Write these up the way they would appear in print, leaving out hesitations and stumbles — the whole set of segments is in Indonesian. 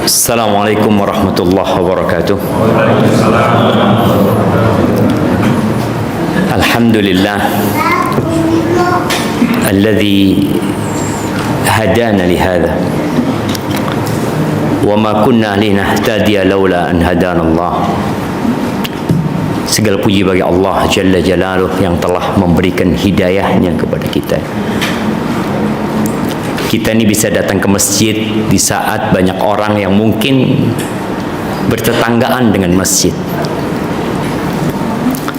Assalamualaikum warahmatullahi wabarakatuh. Alhamdulillah alladzi hadana lihada wa ma kunna linahtadiya laula an hadana Allah. Segala puji bagi Allah Jalla Jalaluh yang telah memberikan hidayahnya kepada kita. Kita ini bisa datang ke masjid di saat banyak orang yang mungkin bertetanggaan dengan masjid.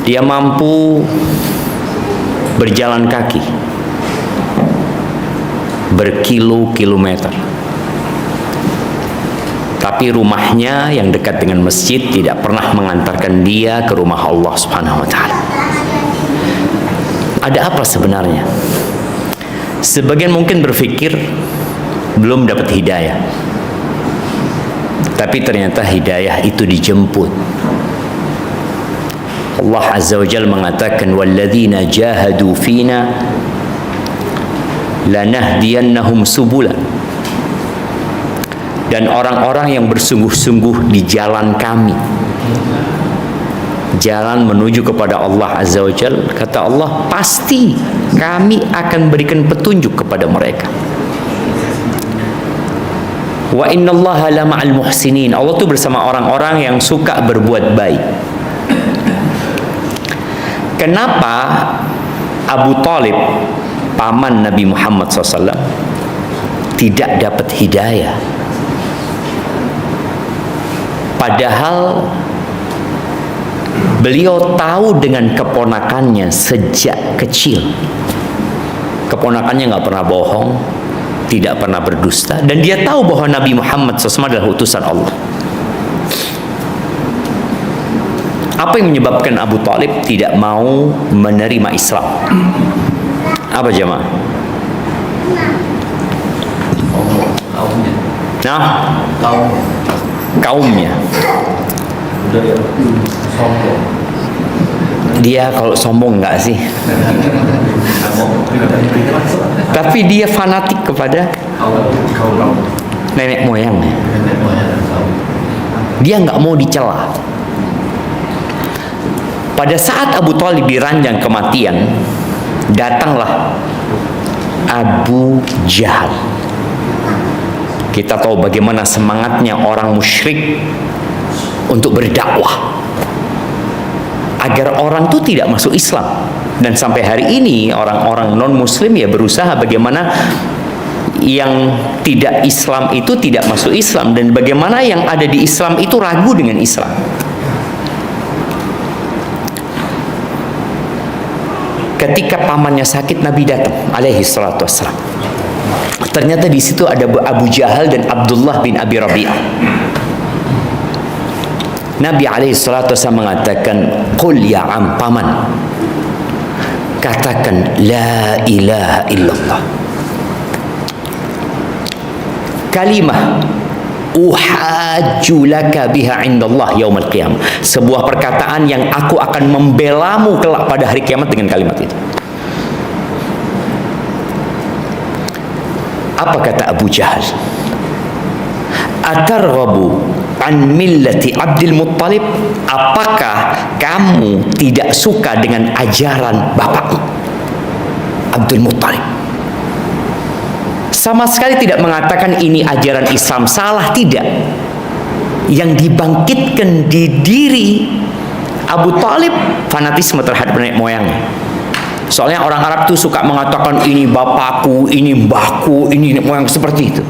Dia mampu berjalan kaki berkilo-kilometer, tapi rumahnya yang dekat dengan masjid tidak pernah mengantarkan dia ke rumah Allah Subhanahu wa Ta'ala. Ada apa sebenarnya? Sebagian mungkin berpikir belum dapat hidayah, tapi ternyata hidayah itu dijemput. Allah Azza wa Jalla mengatakan, walladzina jahadu fina lanahdiyannahum subulan. Dan orang-orang yang bersungguh-sungguh di jalan kami, jalan menuju kepada Allah Azza wa Jalla, kata Allah, pasti kami akan berikan petunjuk kepada mereka. Wa innallaha la ma'al muhsinin. Allah itu bersama orang-orang yang suka berbuat baik. Kenapa Abu Talib, paman Nabi Muhammad SAW, tidak dapat hidayah? Padahal beliau tahu dengan keponakannya sejak kecil. Keponakannya nggak pernah bohong, tidak pernah berdusta, dan dia tahu bahwa Nabi Muhammad SAW adalah utusan Allah. Apa yang menyebabkan Abu Talib tidak mau menerima Islam? Apa jemaah? Nah, kaumnya. Dia kalau sombong enggak sih? Tapi dia fanatik kepada nenek moyangnya. Dia enggak mau dicela. Pada saat Abu Talib diranjang kematian, datanglah Abu Jahal. Kita tahu bagaimana semangatnya orang musyrik untuk berdakwah agar orang itu tidak masuk Islam. Dan sampai hari ini orang-orang non-muslim ya berusaha bagaimana yang tidak Islam itu tidak masuk Islam, dan bagaimana yang ada di Islam itu ragu dengan Islam. Ketika pamannya sakit, Nabi datang alaihi salatu wassalam. Ternyata di situ ada Abu Jahal dan Abdullah bin Abi Rabi'ah. Nabi alaihi salatu wasallam mengatakan, qul ya am, paman, katakan la ilaha illallah, kalimah uhajju laka biha indallah yaumil qiyamah, sebuah perkataan yang aku akan membelamu kelak pada hari kiamat dengan kalimat itu. Apa kata Abu Jahal? Atarghabu an millati Abdul Muttalib? Apakah kamu tidak suka dengan ajaran bapakmu Abdul Muttalib? Sama sekali tidak mengatakan ini ajaran Islam salah, tidak. Yang dibangkitkan di diri Abu Talib fanatisme terhadap nenek moyangnya. Soalnya orang Arab tuh suka mengatakan ini bapakku, ini mbahku, ini nenek moyang, seperti itu.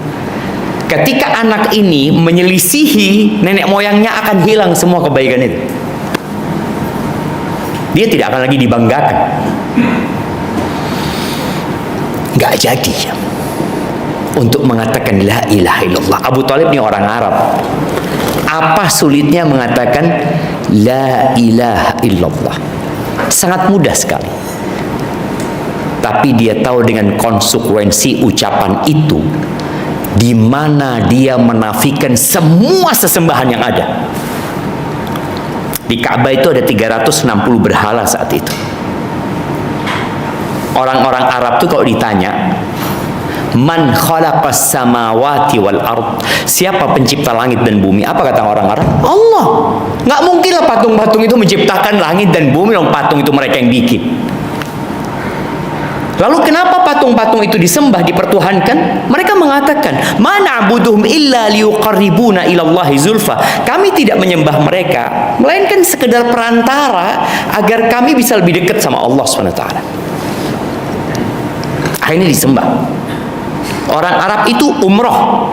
Ketika anak ini menyelisihi nenek moyangnya, akan hilang semua kebaikan itu. Dia tidak akan lagi dibanggakan. Nggak jadi ya untuk mengatakan la ilaha illallah. Abu Talib ini orang Arab. Apa sulitnya mengatakan la ilaha illallah? Sangat mudah sekali. Tapi dia tahu dengan konsekuensi ucapan itu, di mana dia menafikan semua sesembahan yang ada. Di Ka'bah itu ada 360 berhala saat itu. Orang-orang Arab itu kalau ditanya, Man khalaqas samawati wal ard. Siapa pencipta langit dan bumi? Apa kata orang Arab? Allah. Nggak mungkin lah patung-patung itu menciptakan langit dan bumi, dong patung itu mereka yang bikin. Lalu kenapa patung-patung itu disembah, dipertuhankan? Mereka mengatakan, "Ma na'buduhum illa liyuqarribuna ilallahi zulfa." Kami tidak menyembah mereka, melainkan sekedar perantara agar kami bisa lebih dekat sama Allah SWT. Akhirnya disembah. Orang Arab itu umroh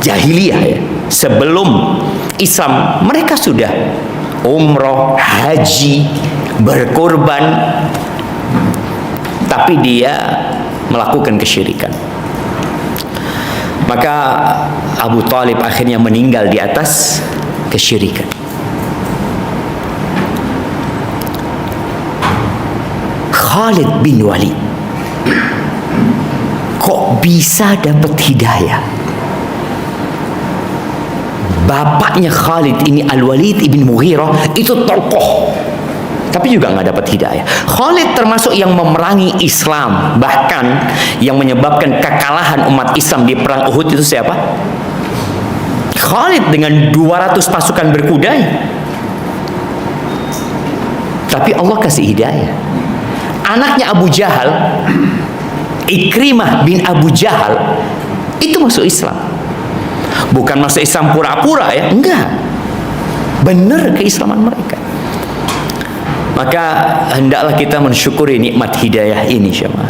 jahiliyah ya. Sebelum Islam, mereka sudah umroh, haji, berkorban, tapi dia melakukan kesyirikan. Maka Abu Talib akhirnya meninggal di atas kesyirikan. Khalid bin Walid kok bisa dapat hidayah? Bapaknya Khalid ini Al-Walid ibn Mughirah itu tokoh, tapi juga nggak dapat hidayah. Khalid termasuk yang memerangi Islam, bahkan yang menyebabkan kekalahan umat Islam di perang Uhud itu siapa? Khalid dengan 200 pasukan berkudanya. Tapi Allah kasih hidayah. Anaknya Abu Jahal, Ikrimah bin Abu Jahal, itu masuk Islam. Bukan masuk Islam pura-pura ya, enggak. Benar keislaman mereka. Maka hendaklah kita mensyukuri nikmat hidayah ini, jemaah.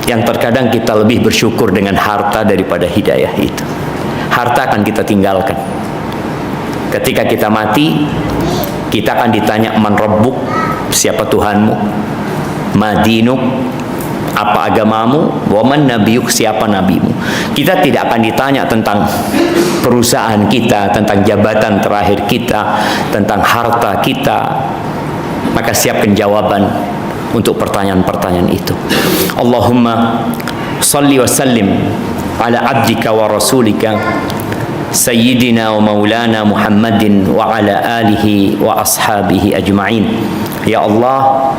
Yang terkadang kita lebih bersyukur dengan harta daripada hidayah itu. Harta akan kita tinggalkan. Ketika kita mati, kita akan ditanya, man rabbuk, siapa Tuhanmu? Madinuk, apa agamamu? Waman nabiyuk, siapa nabimu? Kita tidak akan ditanya tentang perusahaan kita, tentang jabatan terakhir kita, tentang harta kita. Maka siapkan jawaban untuk pertanyaan-pertanyaan itu. Allahumma salli wa sallim ala abdika wa rasulika Sayyidina wa maulana Muhammadin wa ala alihi wa ashabihi ajma'in. Ya Allah,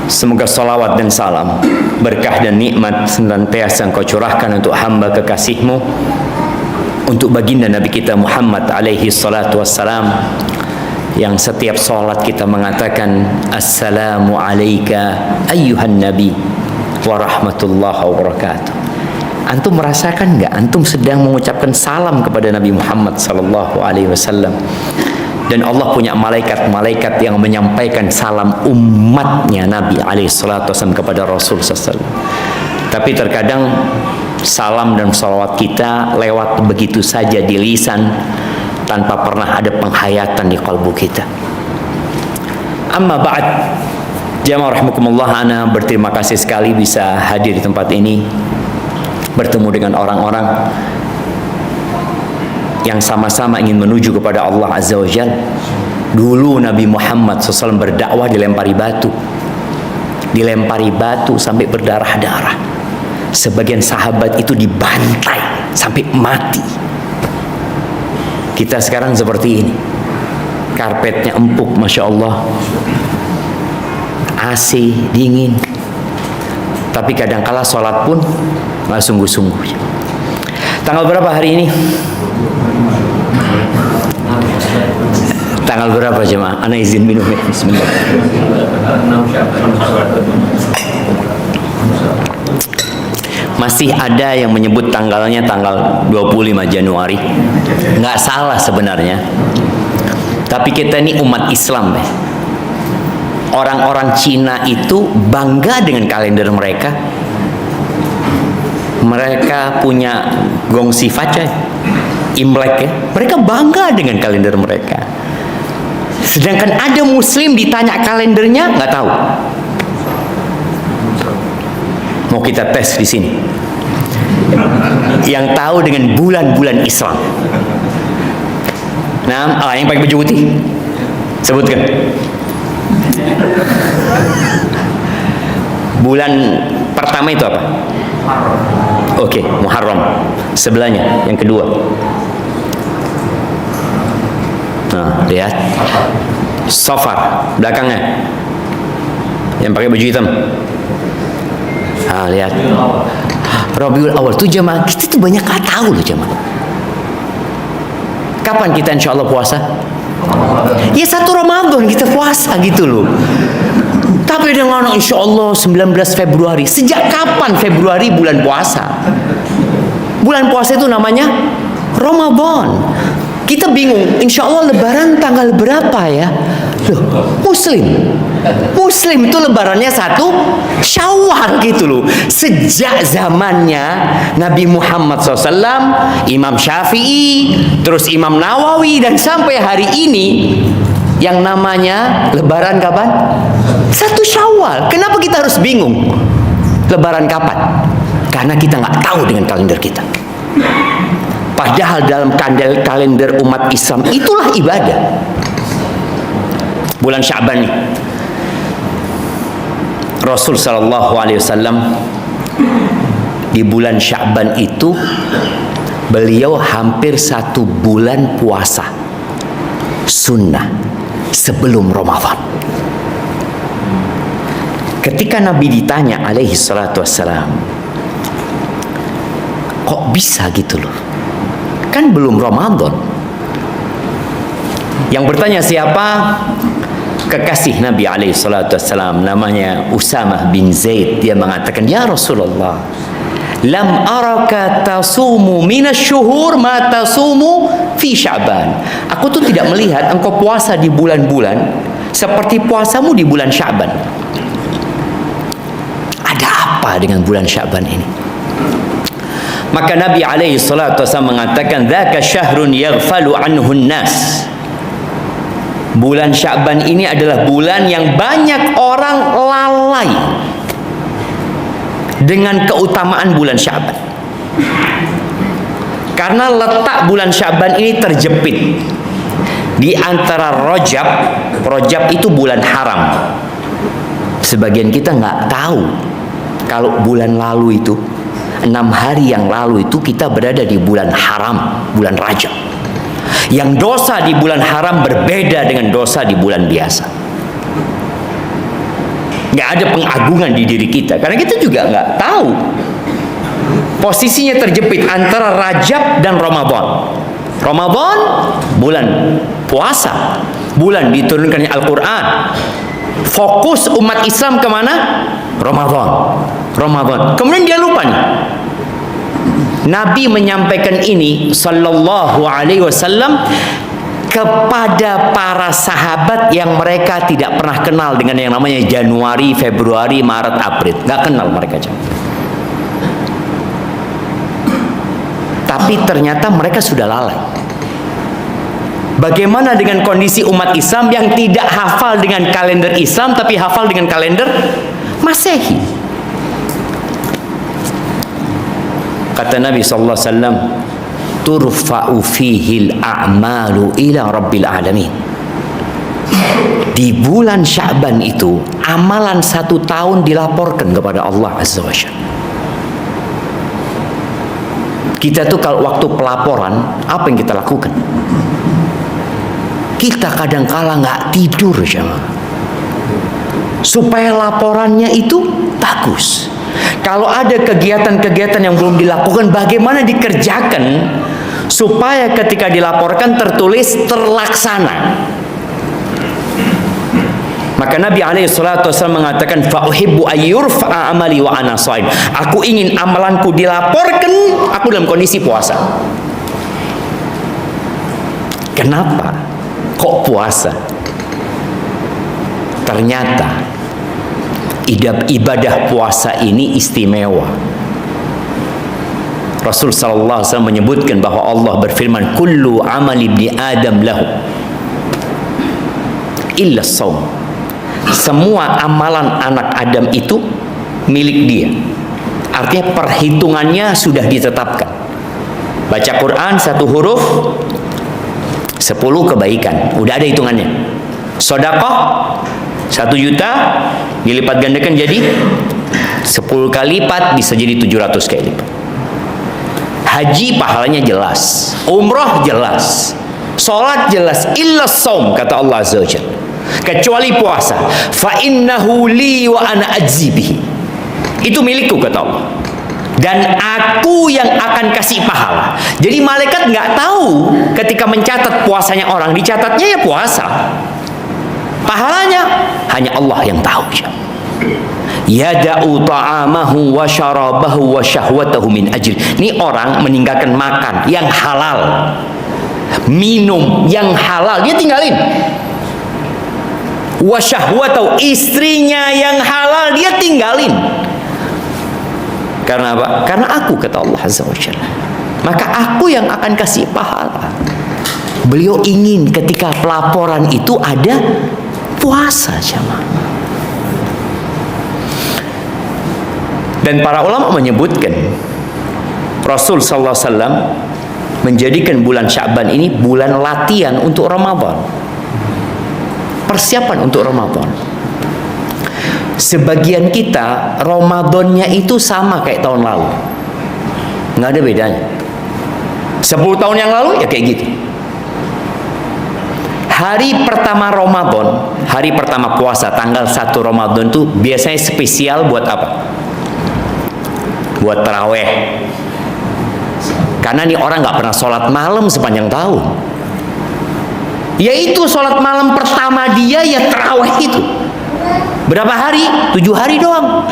semoga salawat dan salam, berkah dan nikmat senantiasa Engkau curahkan untuk hamba kekasih-Mu, untuk baginda Nabi kita Muhammad alaihi salatu wassalam, yang setiap salat kita mengatakan assalamu alayka ayyuhan nabi wa rahmatullahi wa barakatuh. Antum merasakan nggak? Antum sedang mengucapkan salam kepada Nabi Muhammad sallallahu alaihi wasallam. Dan Allah punya malaikat-malaikat yang menyampaikan salam umatnya Nabi alaihi salatu wasallam kepada Rasul sallallahu alaihi wasallam. Tapi terkadang salam dan salawat kita lewat begitu saja di lisan, tanpa pernah ada penghayatan di kalbu kita. Amma ba'd, jamaah rahimakumullah, ana berterima kasih sekali bisa hadir di tempat ini, bertemu dengan orang-orang yang sama-sama ingin menuju kepada Allah Azza wa Jalla. Dulu Nabi Muhammad SAW berdakwah dilempari batu sampai berdarah-darah. Sebagian sahabat itu dibantai sampai mati. Kita sekarang seperti ini, karpetnya empuk, masya Allah, AC dingin, tapi kadangkala sholat pun nggak sungguh-sungguh. Tanggal berapa hari ini? Tanggal berapa jemaah? Ana izin minum ya. Bismillah. Masih ada yang menyebut tanggalnya tanggal 25 Januari. Nggak salah sebenarnya. Tapi kita ini umat Islam ya. Orang-orang Cina itu bangga dengan kalender mereka. Mereka punya Gongxi Faca, Imlek ya. Mereka bangga dengan kalender mereka. Sedangkan ada Muslim ditanya kalendernya nggak tahu. Mau kita tes di sini. Yang tahu dengan bulan-bulan Islam. Nah, yang pakai baju putih, sebutkan. Bulan pertama itu apa? Oke, Muharram. Sebelahnya, yang kedua. Nah, lihat. Safar, belakangnya. Yang pakai baju hitam. Lihat Rabiul Awal tuh jemaah, kita tuh banyak gak tahu loh jemaah. Kapan kita insya Allah puasa? Ya 1 Ramadan kita puasa gitu loh. Tapi dengan insya Allah 19 Februari. Sejak kapan Februari bulan puasa? Bulan puasa itu namanya Ramadan. Kita bingung, insya Allah lebaran tanggal berapa ya? Loh, Muslim itu lebarannya 1 Syawal gitu loh. Sejak zamannya Nabi Muhammad SAW, Imam Syafi'i, terus Imam Nawawi, dan sampai hari ini yang namanya lebaran kapan? 1 Syawal. Kenapa kita harus bingung lebaran kapan? Karena kita nggak tahu dengan kalender kita. Padahal dalam kalender umat Islam itulah ibadah. Bulan Sya'ban nih, Rasul Shallallahu Alaihi Wasallam di bulan Sya'ban itu beliau hampir 1 bulan puasa sunnah sebelum Ramadan. Ketika Nabi ditanya alaihi salatu wassalam, kok bisa gitu loh? Kan belum Ramadan. Yang bertanya siapa? Kekasih Nabi alaihi salatu wassalam, namanya Usamah bin Zaid. Dia mengatakan, ya Rasulullah, lam araka tasumu minasyuhur ma tasumu fi Sya'ban. Aku tuh tidak melihat engkau puasa di bulan-bulan seperti puasamu di bulan Sya'ban. Ada apa dengan bulan Sya'ban ini? Maka Nabi alaihi salatu wasallam mengatakan, dzaka syahrun yaghfalu anhu nas. Bulan Sya'ban ini adalah bulan yang banyak orang lalai dengan keutamaan bulan Sya'ban. Karena letak bulan Sya'ban ini terjepit di antara Rajab. Rajab itu bulan haram. Sebagian kita nggak tahu kalau bulan lalu itu, 6 hari yang lalu itu kita berada di bulan haram, bulan Rajab. Yang dosa di bulan haram berbeda dengan dosa di bulan biasa. Nggak ada pengagungan di diri kita, karena kita juga nggak tahu. Posisinya terjepit antara Rajab dan Ramadan. Ramadan bulan puasa, bulan diturunkannya Al-Quran. Fokus umat Islam kemana? Ramadan. Kemudian dia lupa nih. Nabi menyampaikan ini sallallahu alaihi wasallam kepada para sahabat yang mereka tidak pernah kenal dengan yang namanya Januari, Februari, Maret, April. Nggak kenal mereka. Tapi ternyata mereka sudah lalai. Bagaimana dengan kondisi umat Islam yang tidak hafal dengan kalender Islam tapi hafal dengan kalender Masehi? Kata Nabi sallallahu alaihi wasallam, turfa'u fihil a'malu ila rabbil alamin. Di bulan Sya'ban itu amalan 1 tahun dilaporkan kepada Allah azza wajalla. Kita tuh kalau waktu pelaporan, apa yang kita lakukan? Kita kadang-kala nggak tidur jemaah, supaya laporannya itu bagus. Kalau ada kegiatan-kegiatan yang belum dilakukan, bagaimana dikerjakan supaya ketika dilaporkan tertulis terlaksana. Maka Nabi alaihi salatu wasallam mengatakan, fa uhibbu ayyurfa amali wa ana shaim. Aku ingin amalanku dilaporkan aku dalam kondisi puasa. Kenapa kok puasa? Ternyata ibadah puasa ini istimewa. Rasul sallallahu alaihi wasallam menyebutkan bahwa Allah berfirman, kullu amali ibni adam lahu illa shaum. Semua amalan anak Adam itu milik dia. Artinya perhitungannya sudah ditetapkan. Baca Quran 1 huruf 10 kebaikan, udah ada hitungannya. Sedekah 1 juta dilipat gandakan jadi 10 kali lipat, bisa jadi 700 kali lipat. Haji pahalanya jelas, umroh jelas, sholat jelas, illa shaum kata Allah azza wajalla, kecuali puasa. Fa innahu li wa ana ajzi bihi. Itu milikku, kata Allah. Dan aku yang akan kasih pahala. Jadi malaikat nggak tahu ketika mencatat puasanya orang, dicatatnya ya puasa. Pahalanya hanya Allah yang tahu. Yada'u ta'amahu wa syarabahu wa syahwatahu min ajli. Ini orang meninggalkan makan yang halal, minum yang halal, dia tinggalin. Wa syahwatahu, istrinya yang halal dia tinggalin. Karena apa? Karena aku, kata Allah Azza wa Jalla. Maka aku yang akan kasih pahala. Beliau ingin ketika pelaporan itu ada puasa, jamaah. Dan para ulama menyebutkan Rasul sallallahu alaihi wasallam menjadikan bulan Sya'ban ini bulan latihan untuk Ramadan. Persiapan untuk Ramadan. Sebagian kita Ramadannya itu sama kayak tahun lalu, nggak ada bedanya. 10 tahun yang lalu ya kayak gitu. Hari pertama Ramadan, hari pertama puasa, tanggal 1 Ramadan itu biasanya spesial buat apa? Buat taraweh. Karena nih orang nggak pernah sholat malam sepanjang tahun. Yaitu sholat malam pertama dia ya taraweh itu. Berapa hari? 7 hari doang.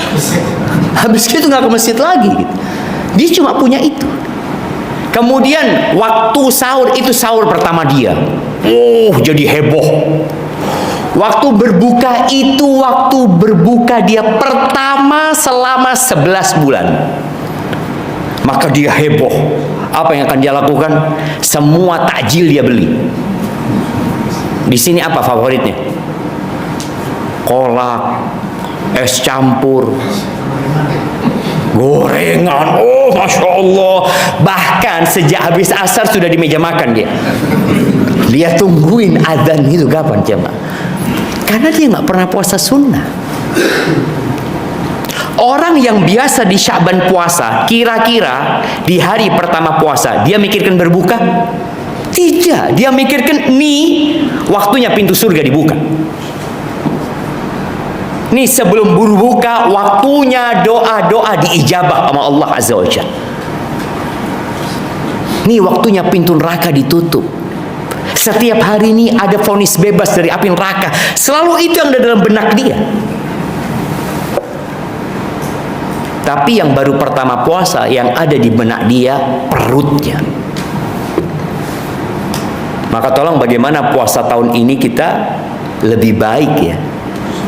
Habis itu nggak ke masjid lagi gitu. Dia cuma punya itu. Kemudian waktu sahur itu sahur pertama dia. Jadi heboh. Waktu berbuka itu waktu berbuka dia pertama selama 11 bulan. Maka dia heboh. Apa yang akan dia lakukan? Semua takjil dia beli. Di sini apa favoritnya? Kolak, es campur, gorengan. Masya Allah. Bahkan sejak habis asar sudah di meja makan dia. Dia tungguin adzan itu kapan, jemaah. Karena dia nggak pernah puasa sunnah. Orang yang biasa di Sya'ban puasa, kira-kira di hari pertama puasa dia mikirkan berbuka? Tidak, dia mikirkan nih waktunya pintu surga dibuka. Nih sebelum berbuka waktunya doa-doa diijabah sama Allah Azza wa Jalla. Nih waktunya pintu neraka ditutup. Setiap hari ini ada vonis bebas dari api neraka. Selalu itu yang ada dalam benak dia. Tapi yang baru pertama puasa yang ada di benak dia perutnya. Maka tolong bagaimana puasa tahun ini kita lebih baik ya,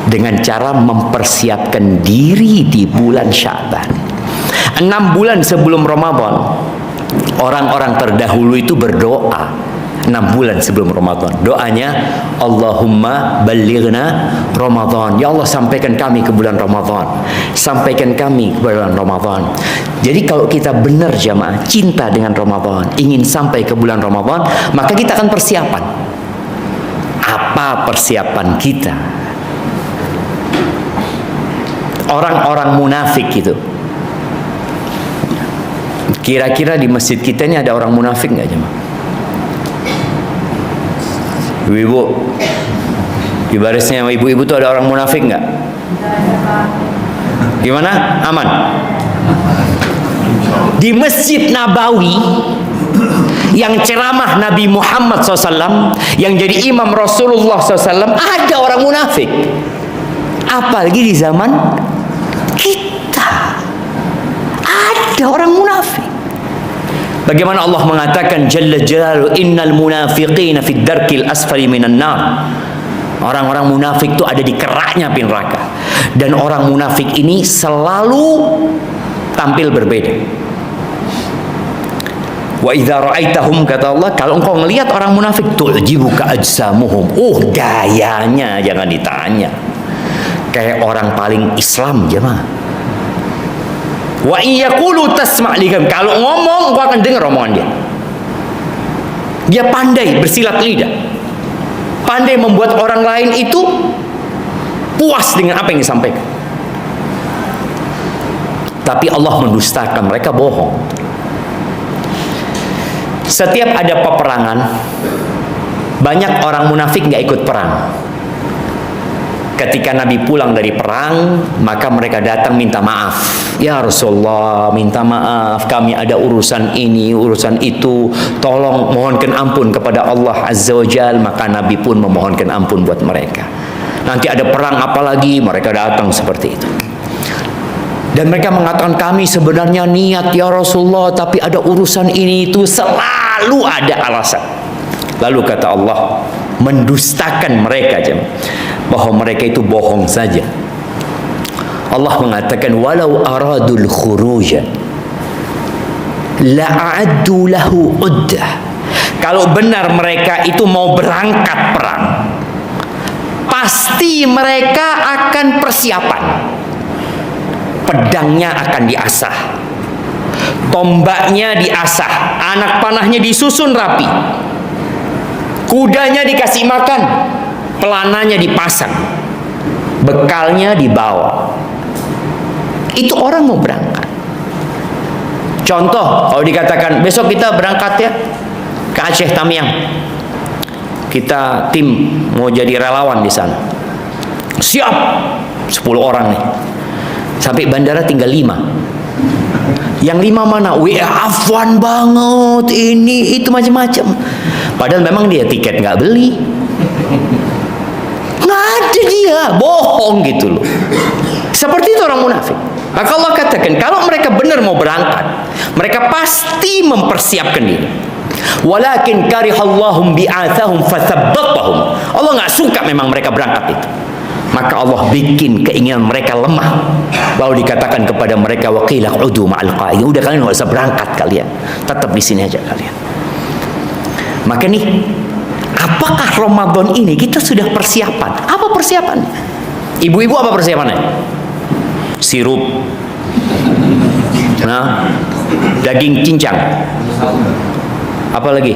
dengan cara mempersiapkan diri di bulan Sya'ban. 6 bulan sebelum Ramadan, orang-orang terdahulu itu berdoa. 6 bulan sebelum Ramadan, doanya Allahumma ballighna Ramadan. Ya Allah, sampaikan kami ke bulan Ramadan. Sampaikan kami ke bulan Ramadan. Jadi kalau kita benar jamaah, cinta dengan Ramadan, ingin sampai ke bulan Ramadan, maka kita akan persiapan. Apa persiapan kita? Orang-orang munafik itu, kira-kira di masjid kita ini ada orang munafik nggak jemaah? Ibu-ibu, di barisnya ibu-ibu tuh ada orang munafik nggak? Gimana? Aman? Di Masjid Nabawi yang ceramah Nabi Muhammad SAW, yang jadi imam Rasulullah SAW, ada orang munafik. Apalagi di zaman kita ada orang munafik. Bagaimana Allah mengatakan Jalla Jalaluhu, innal munafiqina fid darkil asfali minan nar. Orang-orang munafik itu ada di keraknya api neraka. Dan orang munafik ini selalu tampil berbeda. Wa idza ra'aitahum, kata Allah, kalau engkau melihat orang munafik, tu'jibuka ajsamuhum. Gayanya jangan ditanya. Kayak orang paling Islam jemaah. Wa iyaqulu tasma' ligam, kalau ngomong engkau akan dengar omongan dia. Dia pandai bersilat lidah. Pandai membuat orang lain itu puas dengan apa yang disampaikan. Tapi Allah mendustakan, mereka bohong. Setiap ada peperangan, banyak orang munafik nggak ikut perang. Ketika Nabi pulang dari perang, maka mereka datang minta maaf. Ya Rasulullah, minta maaf, kami ada urusan ini, urusan itu, tolong mohonkan ampun kepada Allah Azza wa Jal. Maka Nabi pun memohonkan ampun buat mereka. Nanti ada perang apalagi, mereka datang seperti itu. Dan mereka mengatakan, kami sebenarnya niat ya Rasulullah, tapi ada urusan ini itu, selalu ada alasan. Lalu kata Allah, mendustakan mereka bahwa mereka itu bohong saja. Allah mengatakan, walau aradul khuruja la'addu lahu uddah. Kalau benar mereka itu mau berangkat perang, pasti mereka akan persiapan. Pedangnya akan diasah, tombaknya diasah, anak panahnya disusun rapi, kudanya dikasih makan, pelananya dipasang, bekalnya dibawa. Itu orang mau berangkat. Contoh, kalau dikatakan besok kita berangkat ya ke Aceh Tamiang, kita tim mau jadi relawan di sana. Siap, 10 orang nih. Sampai bandara tinggal 5. Yang 5 mana? Afwan banget, ini itu macam-macam. Padahal memang dia tiket nggak beli, nggak ada, dia bohong gitu loh. Seperti itu orang munafik. Maka Allah katakan, kalau mereka benar mau berangkat, mereka pasti mempersiapkan diri. Walakin karihallahum bi'athahum fathabbatahum. Allah nggak suka memang mereka berangkat itu. Maka Allah bikin keinginan mereka lemah. Lalu dikatakan kepada mereka, waqila udu ma'al qa'idin. Udah, kalian nggak usah berangkat kalian, tetap di sini aja kalian. Maka nih, apakah Ramadan ini kita sudah persiapan? Apa persiapan? Ibu-ibu apa persiapannya? Sirup, daging cincang, apa lagi?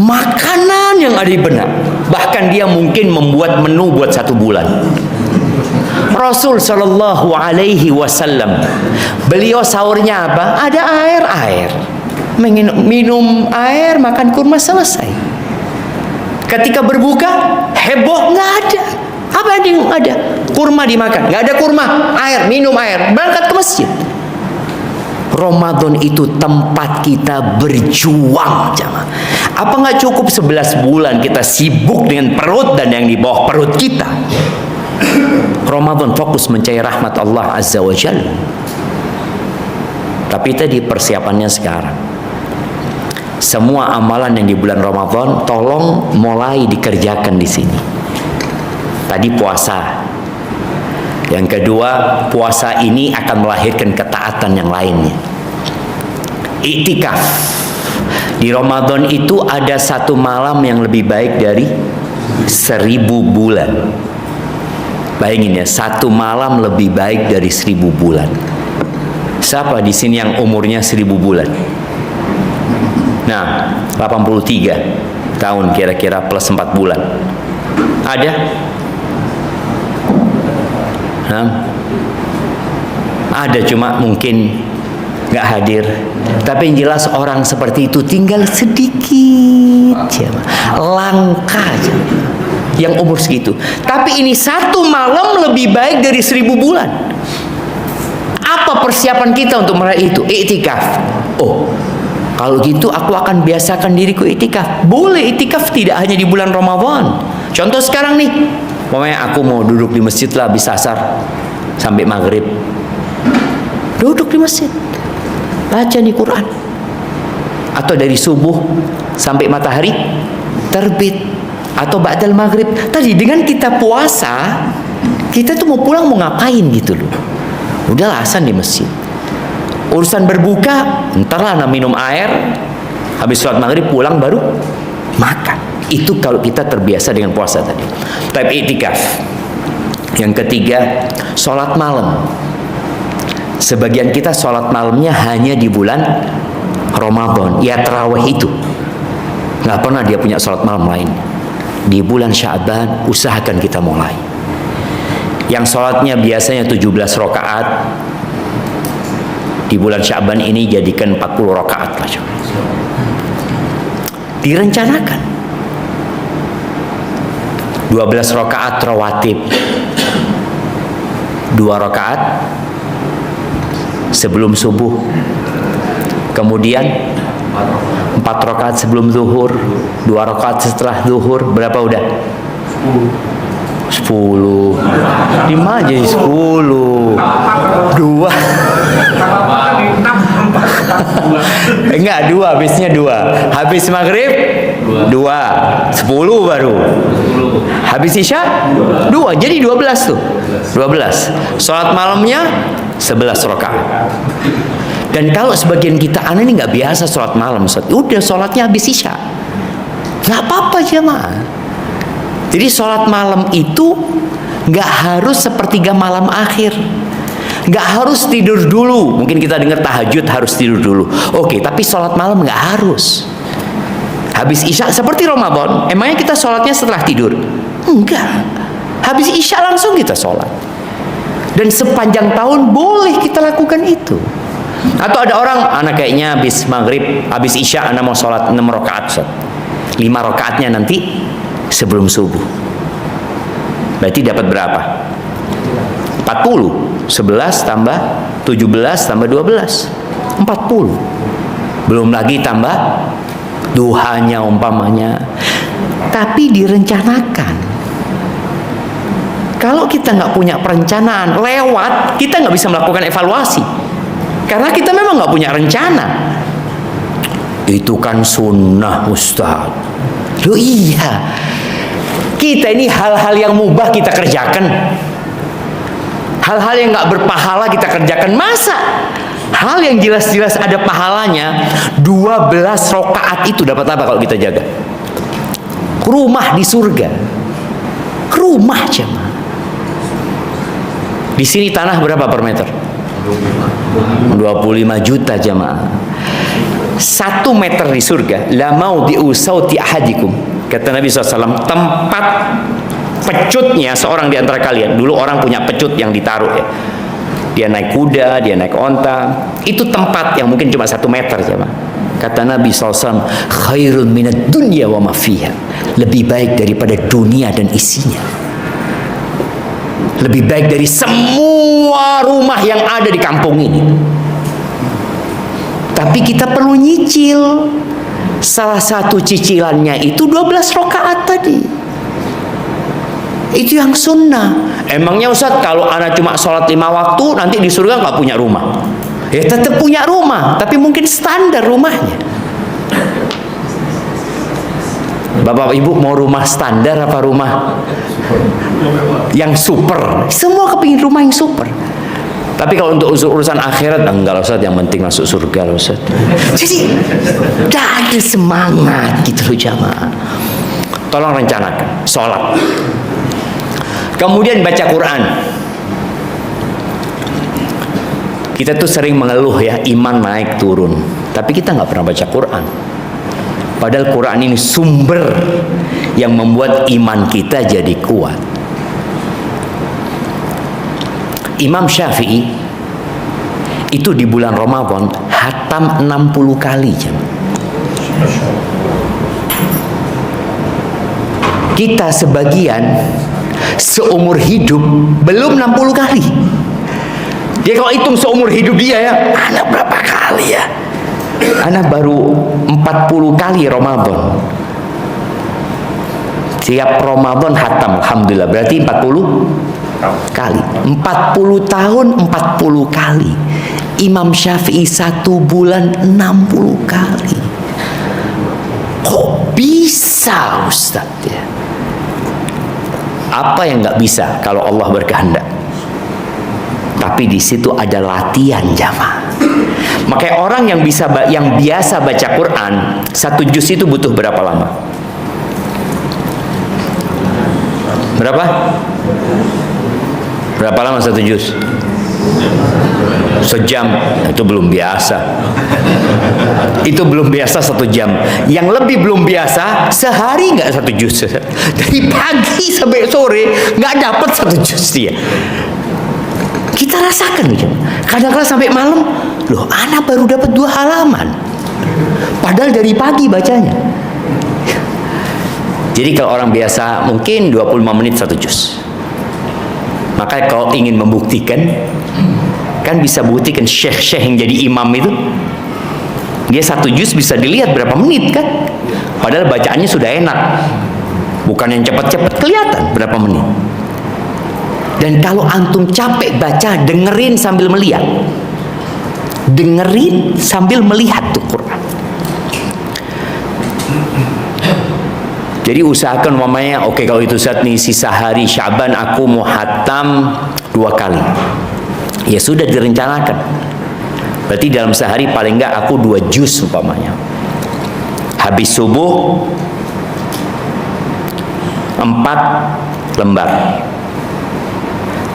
Makanan yang ada di benak. Bahkan dia mungkin membuat menu buat 1 bulan. Rasul Shallallahu Alaihi Wasallam, beliau sahurnya apa? Ada air. Minum air, makan kurma, selesai. Ketika berbuka, heboh, nggak ada. Apa yang ada? Kurma dimakan, nggak ada kurma, air, minum air, berangkat ke masjid. Ramadan itu tempat kita berjuang, jamaah. Apa nggak cukup 11 bulan kita sibuk dengan perut dan yang di bawah perut kita? Ramadan fokus mencari rahmat Allah Azza wa Jalla. Tapi tadi persiapannya sekarang. Semua amalan yang di bulan Ramadan tolong mulai dikerjakan di sini. Tadi puasa. Yang kedua, puasa ini akan melahirkan ketaatan yang lainnya. Iktikaf. Di Ramadan itu ada 1 malam yang lebih baik dari 1000 bulan. Bayangin ya, 1 malam lebih baik dari 1000 bulan. Siapa di sini yang umurnya 1000 bulan? Nah, 83 tahun kira-kira plus 4 bulan. Ada? Ada, cuma mungkin nggak hadir. Tapi yang jelas orang seperti itu tinggal sedikit, langka yang umur segitu. Tapi ini 1 malam lebih baik dari 1000 bulan. Apa persiapan kita untuk meraih itu? Iktikaf. Oh, kalau gitu aku akan biasakan diriku iktikaf. Boleh iktikaf tidak hanya di bulan Ramadan. Contoh sekarang nih, pokoknya aku mau duduk di masjid lah habis asar sampai maghrib. Duduk di masjid, baca nih Quran. Atau dari subuh sampai matahari terbit, atau ba'dal maghrib. Tadi dengan kita puasa, kita tuh mau pulang mau ngapain gitu loh. Udahlah azan di masjid. Urusan berbuka, entarlah minum air, habis sholat maghrib pulang baru makan. Itu kalau kita terbiasa dengan puasa tadi. Tapi iktikaf. Yang ketiga, sholat malam. Sebagian kita sholat malamnya hanya di bulan Ramadan. Ya tarawih itu, nggak pernah dia punya sholat malam lain. Di bulan Sya'ban usahakan kita mulai. Yang sholatnya biasanya 17 rakaat, di bulan Sya'ban ini jadikan 40 rakaat. Direncanakan. 12 rakaat rawatib, 2 rakaat sebelum subuh, kemudian 4 rakaat sebelum zuhur, 2 rakaat setelah zuhur. Berapa udah? 10. 5 jadi 10. 2. Enggak, 2, habisnya 2. Habis maghrib 2, 10 baru. Habis isya 2, jadi 12 tuh. 12. Salat malamnya 11 rakaat. Dan kalau sebagian kita aneh ini nggak biasa sholat malam, udah sholatnya habis isya, nggak apa-apa jemaah. Jadi sholat malam itu nggak harus sepertiga malam akhir, nggak harus tidur dulu. Mungkin kita dengar tahajud harus tidur dulu, oke, tapi sholat malam nggak harus. Habis isya seperti Ramadan, emangnya kita sholatnya setelah tidur? Enggak, habis isya langsung kita sholat. Dan sepanjang tahun boleh kita lakukan itu. Atau ada orang, anak kayaknya habis maghrib, habis isya anak mau sholat 6 rakaat, 5 rakaatnya nanti sebelum subuh. Berarti dapat berapa? 40. 11 tambah 17 tambah 12, 40. Belum lagi tambah duhanya umpamanya. Tapi direncanakan. Kalau kita nggak punya perencanaan, lewat, kita nggak bisa melakukan evaluasi. Karena kita memang nggak punya rencana. Itu kan sunnah, Ustaz. Loh iya. Kita ini hal-hal yang mubah kita kerjakan. Hal-hal yang nggak berpahala kita kerjakan. Masa hal yang jelas-jelas ada pahalanya, 12 rakaat itu dapat apa kalau kita jaga? Rumah di surga. Rumah jemaah. Di sini tanah berapa per meter? 25 juta jemaah. 1 meter di surga, la maudhi'u sauti ahadikum. Kata Nabi SAW, tempat pecutnya seorang di antara kalian. Dulu orang punya pecut yang ditaruh ya. Dia naik kuda, dia naik onta. Itu tempat yang mungkin cuma 1 meter jemaah. Kata Nabi SAW, khairun minad dunya wa ma fiha. Lebih baik daripada dunia dan isinya. Lebih baik dari semua rumah yang ada di kampung ini. Tapi kita perlu nyicil. Salah satu cicilannya itu 12 rakaat tadi. Itu yang sunnah. Emangnya Ustaz kalau anak cuma sholat 5 waktu nanti di surga nggak punya rumah? Ya tetap punya rumah, tapi mungkin standar rumahnya. Bapak Ibu mau rumah standar apa rumah yang super? Semua kepingin rumah yang super. Tapi kalau untuk urusan akhirat, enggak lah Ustaz, yang penting masuk surga lah Ustaz. Jadi tidak ada semangat gitu loh jamaah. Tolong rencanakan sholat. Kemudian baca Quran. Kita tuh sering mengeluh ya, iman naik turun. Tapi kita nggak pernah baca Quran. Padahal Quran ini sumber yang membuat iman kita jadi kuat. Imam Syafi'i itu di bulan Ramadan hatam 60 kali. Kita sebagian seumur hidup belum 60 kali. Dia kalau hitung seumur hidup dia ya, anak berapa kali ya? Anak baru 40 kali Ramadan. Tiap Ramadan hatam, alhamdulillah. Berarti 40 kali. 40 tahun 40 kali. Imam Syafi'i 1 bulan 60 kali. Kok bisa Ustaz ya? Apa yang nggak bisa kalau Allah berkehendak? Tapi di situ ada latihan jamaah. Makanya orang yang biasa baca Quran 1 juz itu butuh berapa lama? Berapa? Berapa lama 1 juz? Sejam. Itu belum biasa. Itu belum biasa 1 jam. Yang lebih belum biasa sehari nggak 1 juz. Dari pagi sampai sore nggak dapat 1 juz dia. Kita rasakan kadang-kadang sampai malam, loh anak baru dapat 2 halaman. Padahal dari pagi bacanya. Jadi kalau orang biasa mungkin 25 menit 1 juz. Maka kalau ingin membuktikan, kan bisa buktikan syekh-syekh yang jadi imam itu, dia 1 juz bisa dilihat berapa menit kan. Padahal bacaannya sudah enak, bukan yang cepat-cepat, kelihatan berapa menit. Dan kalau antum capek baca, dengerin sambil melihat. Dengerin sambil melihat tuh Quran. Jadi usahakan mamanya, oke, kalau itu saat nih sisa hari Syaban aku mau hatam 2 kali. Ya sudah direncanakan. Berarti dalam sehari paling enggak aku 2 juz umpamanya. Habis subuh 4 lembar.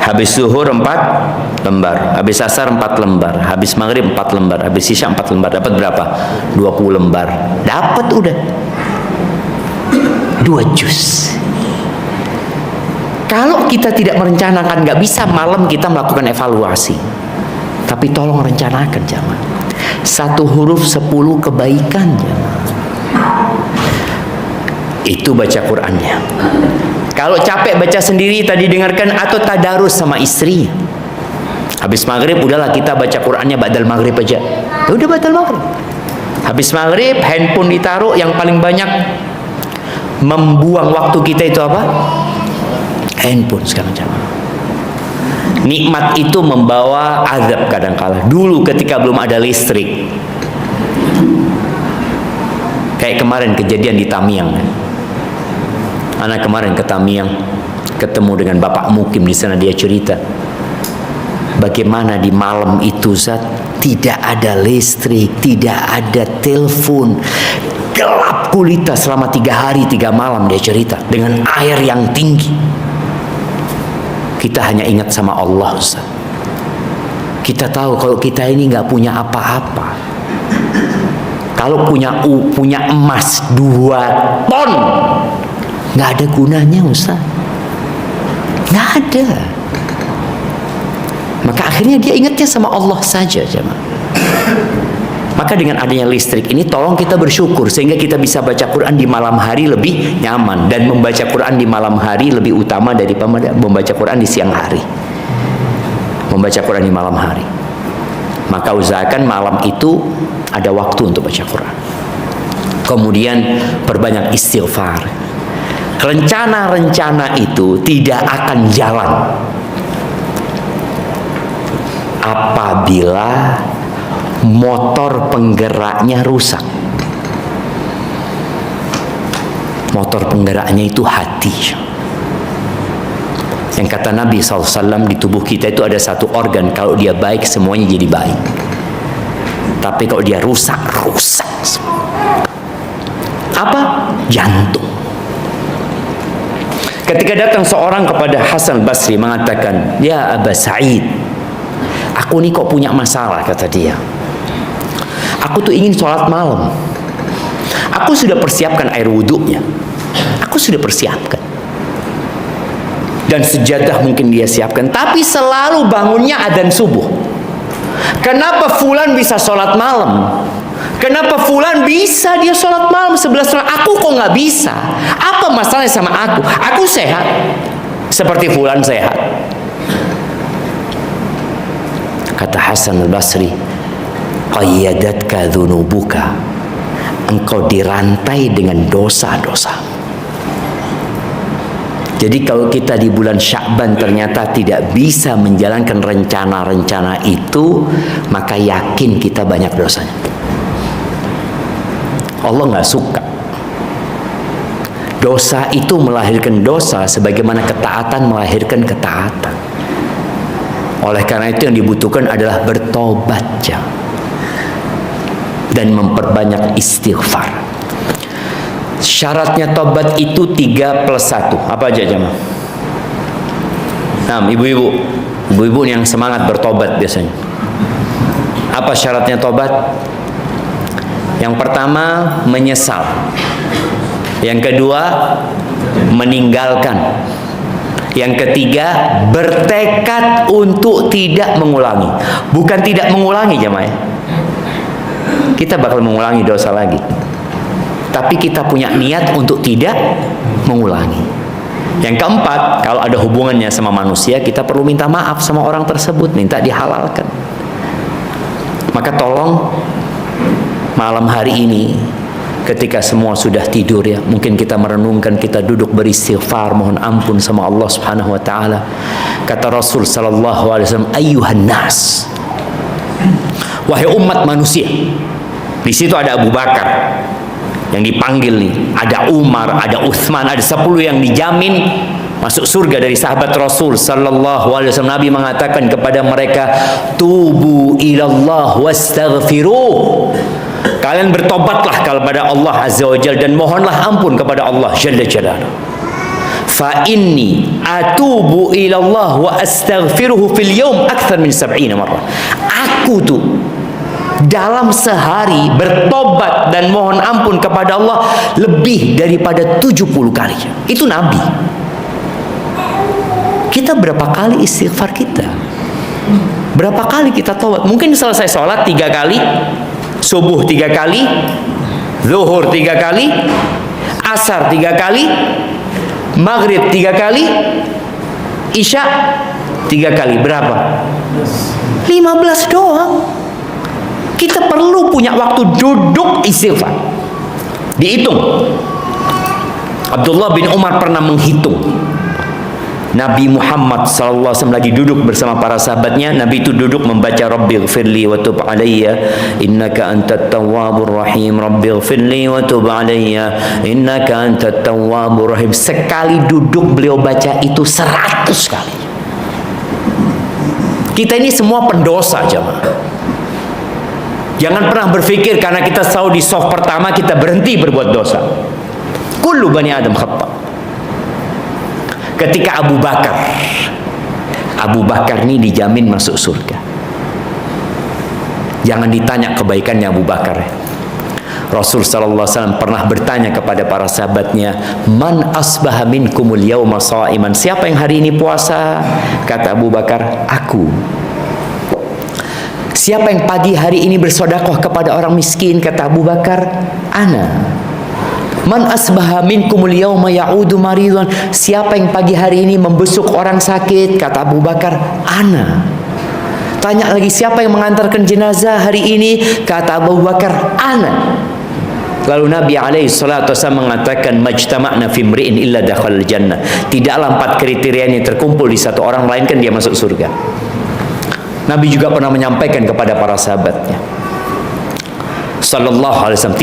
Habis zuhur 4 lembar. Habis asar 4 lembar. Habis maghrib 4 lembar. Habis isya 4 lembar. Dapat berapa? 20 lembar. Dapat udah 2 juz. Kalau kita tidak merencanakan, nggak bisa malam kita melakukan evaluasi. Tapi tolong rencanakan jamaah. 1 huruf 10 kebaikan jamaah. Itu baca Qur'annya. Kalau capek baca sendiri tadi dengarkan, atau tadarus sama istri. Habis maghrib udahlah kita baca Qur'annya ba'dal maghrib aja. Ya udah ba'dal maghrib. Habis maghrib handphone ditaruh, yang paling banyak membuang waktu kita itu apa? Handphone sekarang jamaah. Nikmat itu membawa azab kadangkala. Dulu ketika belum ada listrik, kayak kemarin kejadian di Tamiang. Anak kemarin ke Tamiang, ketemu dengan Bapak Mukim di sana, dia cerita bagaimana di malam itu Zat, tidak ada listrik, tidak ada telepon, gelap gulita selama 3 hari 3 malam. Dia cerita dengan air yang tinggi. Kita hanya ingat sama Allah Ustaz. Kita tahu kalau kita ini nggak punya apa-apa. Kalau punya emas 2 ton, nggak ada gunanya Ustaz. Nggak ada. Maka akhirnya dia ingatnya sama Allah saja jemaah. Maka dengan adanya listrik ini tolong kita bersyukur sehingga kita bisa baca Quran di malam hari lebih nyaman, dan membaca Quran di malam hari lebih utama daripada membaca Quran di siang hari. Membaca Quran di malam hari. Maka usahakan malam itu ada waktu untuk baca Quran. Kemudian perbanyak istighfar. Rencana-rencana itu tidak akan jalan apabila motor penggeraknya rusak. Motor penggeraknya itu hati. Yang kata Nabi SAW, di tubuh kita itu ada 1 organ, kalau dia baik semuanya jadi baik. Tapi kalau dia rusak, rusak semua. Apa? Jantung. Ketika datang seorang kepada Hasan Basri mengatakan, "Ya Aba Sa'id, aku ini kok punya masalah," kata dia. "Aku tuh ingin sholat malam. Aku sudah persiapkan air wudhunya. Aku sudah persiapkan. Dan sejadah mungkin dia siapkan. Tapi selalu bangunnya adzan subuh. Kenapa fulan bisa sholat malam? Kenapa fulan bisa dia sholat malam 11 rakaat? Aku kok nggak bisa? Apa masalahnya sama aku? Aku sehat. Seperti fulan sehat." Kata Hasan al-Basri, "Qayyadatka dhunubuka." Engkau dirantai dengan dosa-dosa. Jadi kalau kita di bulan Sya'ban ternyata tidak bisa menjalankan rencana-rencana itu, maka yakin kita banyak dosanya. Allah nggak suka. Dosa itu melahirkan dosa, sebagaimana ketaatan melahirkan ketaatan. Oleh karena itu yang dibutuhkan adalah bertobat dan memperbanyak istighfar. Syaratnya tobat itu 3+1. Apa aja jemaah? Nah, ibu-ibu yang semangat bertobat biasanya. Apa syaratnya tobat? Yang pertama, menyesal. Yang kedua, meninggalkan. Yang ketiga, bertekad untuk tidak mengulangi. Bukan tidak mengulangi jemaah. Kita bakal mengulangi dosa lagi. tapi kita punya niat untuk tidak mengulangi. Yang keempat, kalau ada hubungannya sama manusia, kita perlu minta maaf sama orang tersebut, minta dihalalkan. Maka tolong malam hari ini, ketika semua sudah tidur ya, mungkin kita merenungkan, kita duduk beristighfar, mohon ampun sama Allah Subhanahu wa taala. Kata Rasul sallallahu alaihi wasallam, ayyuhan nas, wahai umat manusia. Di situ ada Abu Bakar yang dipanggil nih, ada Umar, ada Utsman, ada 10 yang dijamin masuk surga dari sahabat Rasul sallallahu alaihi wasallam. Nabi mengatakan kepada mereka, tubu ilallah wastaghfiruh. Kalian bertobatlah kepada Allah Azza wa Jalla dan mohonlah ampun kepada Allah Jalla Jalaluhu. Fa inni atubu ilallah wa astaghfiruhu fil yawm akthar min 70 marrah. Aku tuh dalam sehari bertobat dan mohon ampun kepada Allah lebih daripada 70 kali. Itu Nabi. Kita berapa kali istighfar kita? Berapa kali kita taubat? Mungkin selesai sholat 3 kali, subuh 3 kali, zuhur 3 kali, asar 3 kali, maghrib 3 kali, isya 3 kali. Berapa? 15 doang. Kita perlu punya waktu duduk istighfar. Dihitung. Abdullah bin Umar pernah menghitung. Nabi Muhammad SAW lagi duduk bersama para sahabatnya. Nabi itu duduk membaca Rabbighfirli wa tub alayya innaka antat tawwabur rahim. Rabbighfirli wa tub alayya innaka antat tawwabur rahim. Sekali duduk beliau baca itu 100 kali. Kita ini semua pendosa, jemaah. Jangan pernah berpikir karena kita selalu di soft pertama kita berhenti berbuat dosa. Kullu bani Adam khata'. Ketika Abu Bakar ini dijamin masuk surga. Jangan ditanya kebaikannya Abu Bakar. Rasul sallallahu alaihi wasallam pernah bertanya kepada para sahabatnya, "Man asbaha minkumul yauma sha'iman?" Siapa yang hari ini puasa? Kata Abu Bakar, "Aku." Siapa yang pagi hari ini bersedekah kepada orang miskin? Kata Abu Bakar, "Ana." Man asbaha minkumul yauma ya'udu maridhan? Siapa yang pagi hari ini membesuk orang sakit? Kata Abu Bakar, "Ana." Tanya lagi, siapa yang mengantarkan jenazah hari ini? Kata Abu Bakar, "Ana." Lalu Nabi alaihi salatu wasallam mengatakan, "Majtama'na fi imri'in illa dakhala al-jannah." Tidaklah 4 kriteria ini terkumpul di satu orang, melainkan dia masuk surga. Nabi juga pernah menyampaikan kepada para sahabatnya sallallahu alaihi wasallam,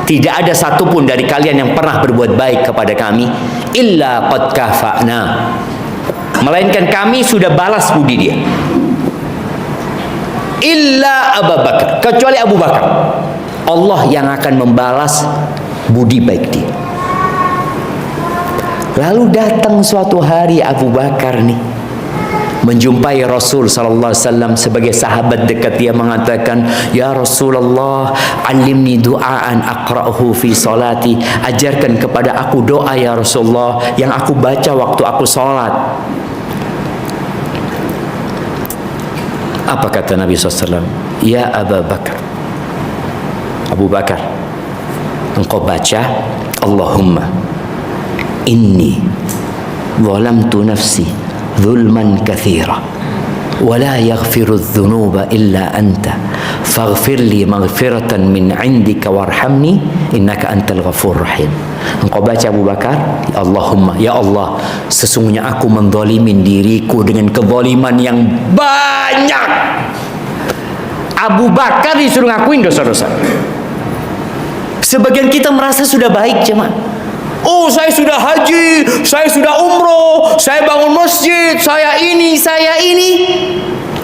tidak ada satupun dari kalian yang pernah berbuat baik kepada kami illa qad kafa'na, melainkan kami sudah balas budi dia. Illa Abu Bakar, kecuali Abu Bakar, Allah yang akan membalas budi baik dia. Lalu datang suatu hari Abu Bakar nih menjumpai Rasul sallallahu alaihi wasallam sebagai sahabat dekat. Dia mengatakan, "Ya Rasulullah, alimni du'aan aqra'uhu fi salati." Ajarkan kepada aku doa ya Rasulullah yang aku baca waktu aku salat. Apa kata Nabi SAW? "Ya Abu Bakar, Abu Bakar, engkau baca Allahumma inni zalamtu nafsi zulman kathira wa la yaghfiru adh-dhunuba illa anta faghfir li maghfiratan min 'indika warhamni innaka antal ghafurur rahim." Engkau baca Abu Bakar, Allahumma, ya Allah, sesungguhnya aku menzalimin diriku dengan kezaliman yang banyak. Abu Bakar disuruh ngakuin dosa-dosa. Sebagian kita merasa sudah baik, jemaah. Oh, saya sudah haji, saya sudah umroh, saya bangun masjid, saya ini.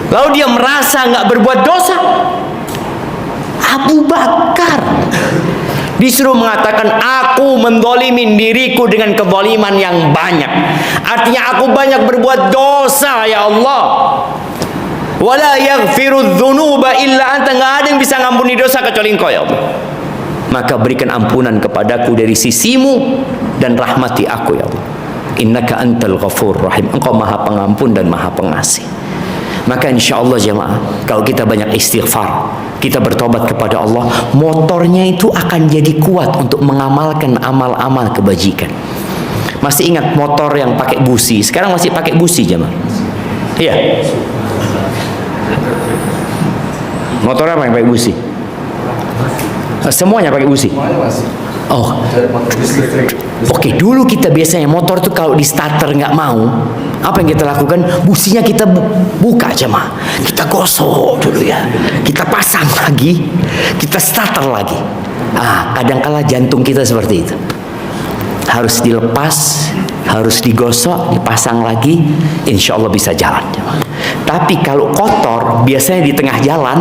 Lalu dia merasa nggak berbuat dosa. Abu Bakar disuruh mengatakan, aku menzalimin diriku dengan kezaliman yang banyak. Artinya aku banyak berbuat dosa, ya Allah. Wala yaghfiru dzunuba illa anta, nggak ada yang bisa ngampuni dosa kecuali Engkau, ya Allah. Maka berikan ampunan kepadaku dari sisimu dan rahmati aku, ya Allah. Innaka antal ghafur rahim. Engkau maha pengampun dan maha pengasih. Maka insya Allah jemaah, kalau kita banyak istighfar, kita bertobat kepada Allah, motornya itu akan jadi kuat untuk mengamalkan amal-amal kebajikan. Masih ingat motor yang pakai busi? Sekarang masih pakai busi jemaah? Iya. Motor apa yang pakai busi? Semuanya pakai busi. Oh, oke. Dulu kita biasanya motor tuh kalau di starter nggak mau, apa yang kita lakukan? Businya kita buka aja mah, kita gosok dulu ya, kita pasang lagi, kita starter lagi. Kadangkala jantung kita seperti itu, harus dilepas, harus digosok, dipasang lagi, insya Allah bisa jalan. Tapi kalau kotor, biasanya di tengah jalan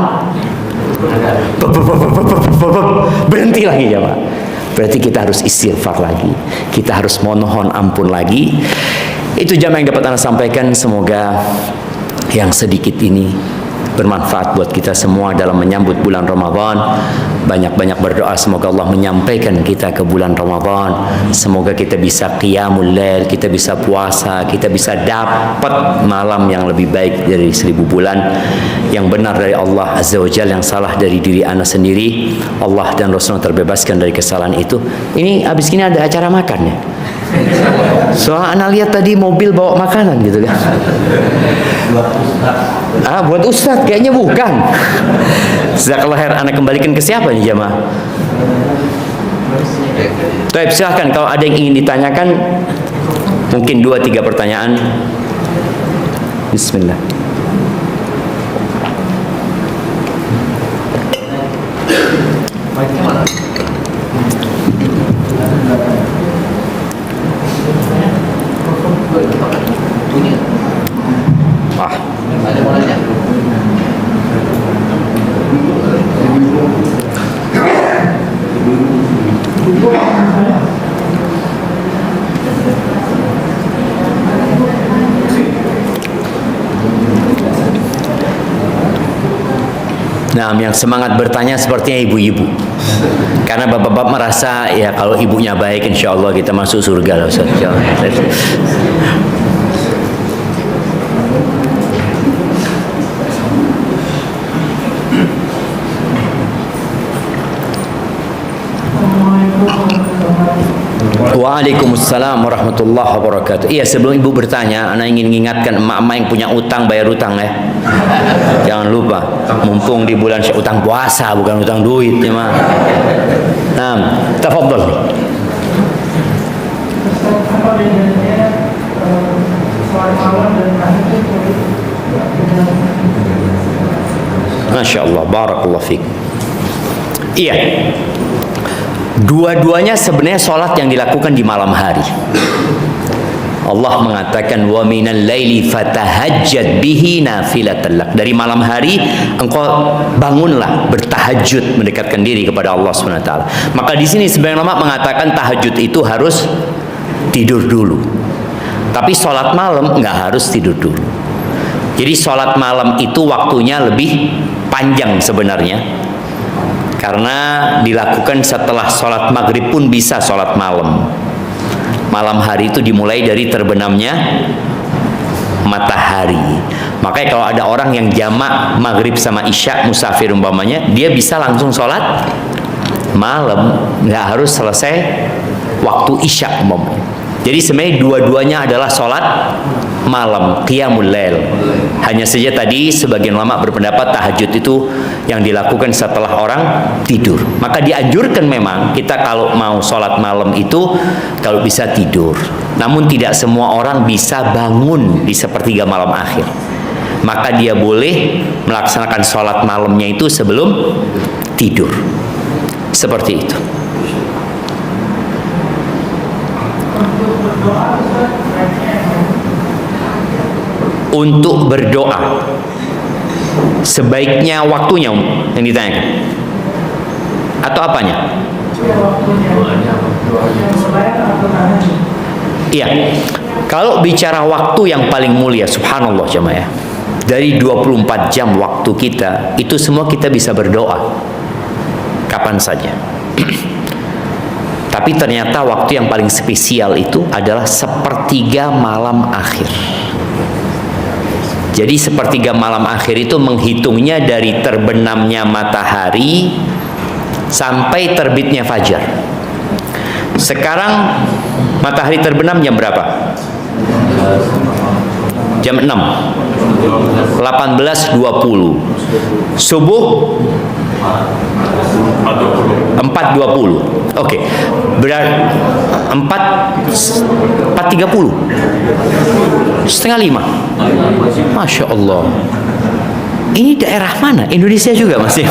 berhenti lagi ya Pak. Berarti kita harus istighfar lagi, kita harus mohon ampun lagi. Itu jamaah yang dapat Anda sampaikan. Semoga yang sedikit ini bermanfaat buat kita semua dalam menyambut bulan Ramadan. Banyak-banyak berdoa semoga Allah menyampaikan kita ke bulan Ramadan. Semoga kita bisa qiyamul lail, kita bisa puasa, kita bisa dapat malam yang lebih baik dari 1000 bulan. Yang benar dari Allah Azza wa Jalla, yang salah dari diri Anda sendiri. Allah dan Rasulullah terbebaskan dari kesalahan itu. Ini habis ini ada acara makan ya. Soalnya Anda lihat tadi mobil bawa makanan gitu kan. Buat Ustadz kayaknya bukan. Jazakallah khair. Anda kembalikan ke siapa nih jamaah? Baik, silahkan kalau ada yang ingin ditanyakan, mungkin 2-3 pertanyaan. Bismillah. Nah, yang semangat bertanya sepertinya ibu-ibu. Karena bapak-bapak merasa ya kalau ibunya baik, insya Allah kita masuk surga lah Ustaz. Waalaikumsalam warahmatullahi wabarakatuh. Iya, sebelum ibu bertanya, ana ingin mengingatkan emak-emak yang punya utang, bayar utang ya. Jangan lupa, mumpung di bulan utang puasa, bukan utang duit ya mah. Nah, tafadhol. Masya Allah, barakallah fiik. Iya, dua-duanya sebenarnya sholat yang dilakukan di malam hari. Allah mengatakan wa minal laili fatahajjad bihi nafilatan lak. Dari malam hari engkau bangunlah bertahajud mendekatkan diri kepada Allah Subhanahu wa taala. Maka di sini sebagian ulama mengatakan tahajud itu harus tidur dulu. Tapi sholat malam nggak harus tidur dulu. Jadi sholat malam itu waktunya lebih panjang sebenarnya, karena dilakukan setelah sholat maghrib pun bisa sholat malam. Malam hari itu dimulai dari terbenamnya matahari. Makanya kalau ada orang yang jamak maghrib sama isya, musafir umpamanya, dia bisa langsung sholat malam, nggak harus selesai waktu isya umpamanya. Jadi sebenarnya dua-duanya adalah sholat malam, qiyamul lail. Hanya saja tadi sebagian ulama berpendapat tahajud itu yang dilakukan setelah orang tidur. Maka dianjurkan memang kita kalau mau sholat malam itu kalau bisa tidur. Namun tidak semua orang bisa bangun di sepertiga malam akhir. Maka dia boleh melaksanakan sholat malamnya itu sebelum tidur. Seperti itu. Untuk berdoa sebaiknya waktunya yang ditanyakan atau apanya? Iya, kalau bicara waktu yang paling mulia, subhanallah jemaah, dari 24 jam waktu kita itu semua kita bisa berdoa kapan saja. Tapi ternyata waktu yang paling spesial itu adalah sepertiga malam akhir. Jadi sepertiga malam akhir itu menghitungnya dari terbenamnya matahari sampai terbitnya fajar. Sekarang matahari terbenam jam berapa? Jam 6. 18.20. Subuh 4.20. Oke. Berarti 4.30. Setengah 5. Masya Allah. Ini daerah mana? Indonesia juga masih.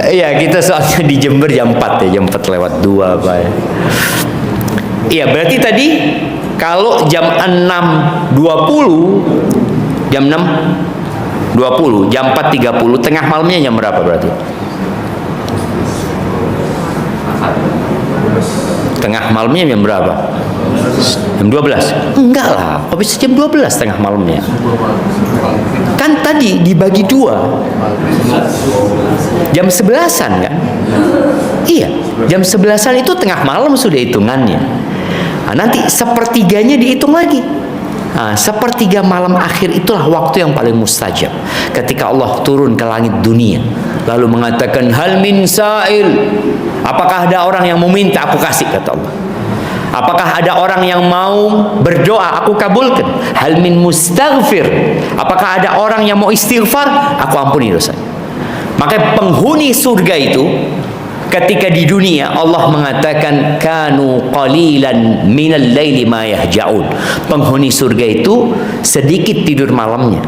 Iya, kita soalnya di Jember jam 4 ya, jam 4:02 Pak. Iya, berarti tadi kalau jam 6.20, jam 6.20, jam 4.30, tengah malamnya jam berapa berarti? Tengah malamnya jam berapa? Jam 12? Enggak lah, kok bisa jam 12 tengah malamnya? Kan tadi dibagi 2. Jam 11-an kan? Iya, jam 11-an itu tengah malam sudah hitungannya. Nah, nanti sepertiganya dihitung lagi. Nah, sepertiga malam akhir itulah waktu yang paling mustajab. Ketika Allah turun ke langit dunia, lalu mengatakan, hal min sa'il. Apakah ada orang yang meminta, aku kasih, kata Allah. Apakah ada orang yang mau berdoa, aku kabulkan. Hal min mustaghfir. Apakah ada orang yang mau istighfar, aku ampuni dosanya. Maka penghuni surga itu, ketika di dunia Allah mengatakan kanu qalilan minal laili ma yahjaun. Penghuni surga itu sedikit tidur malamnya.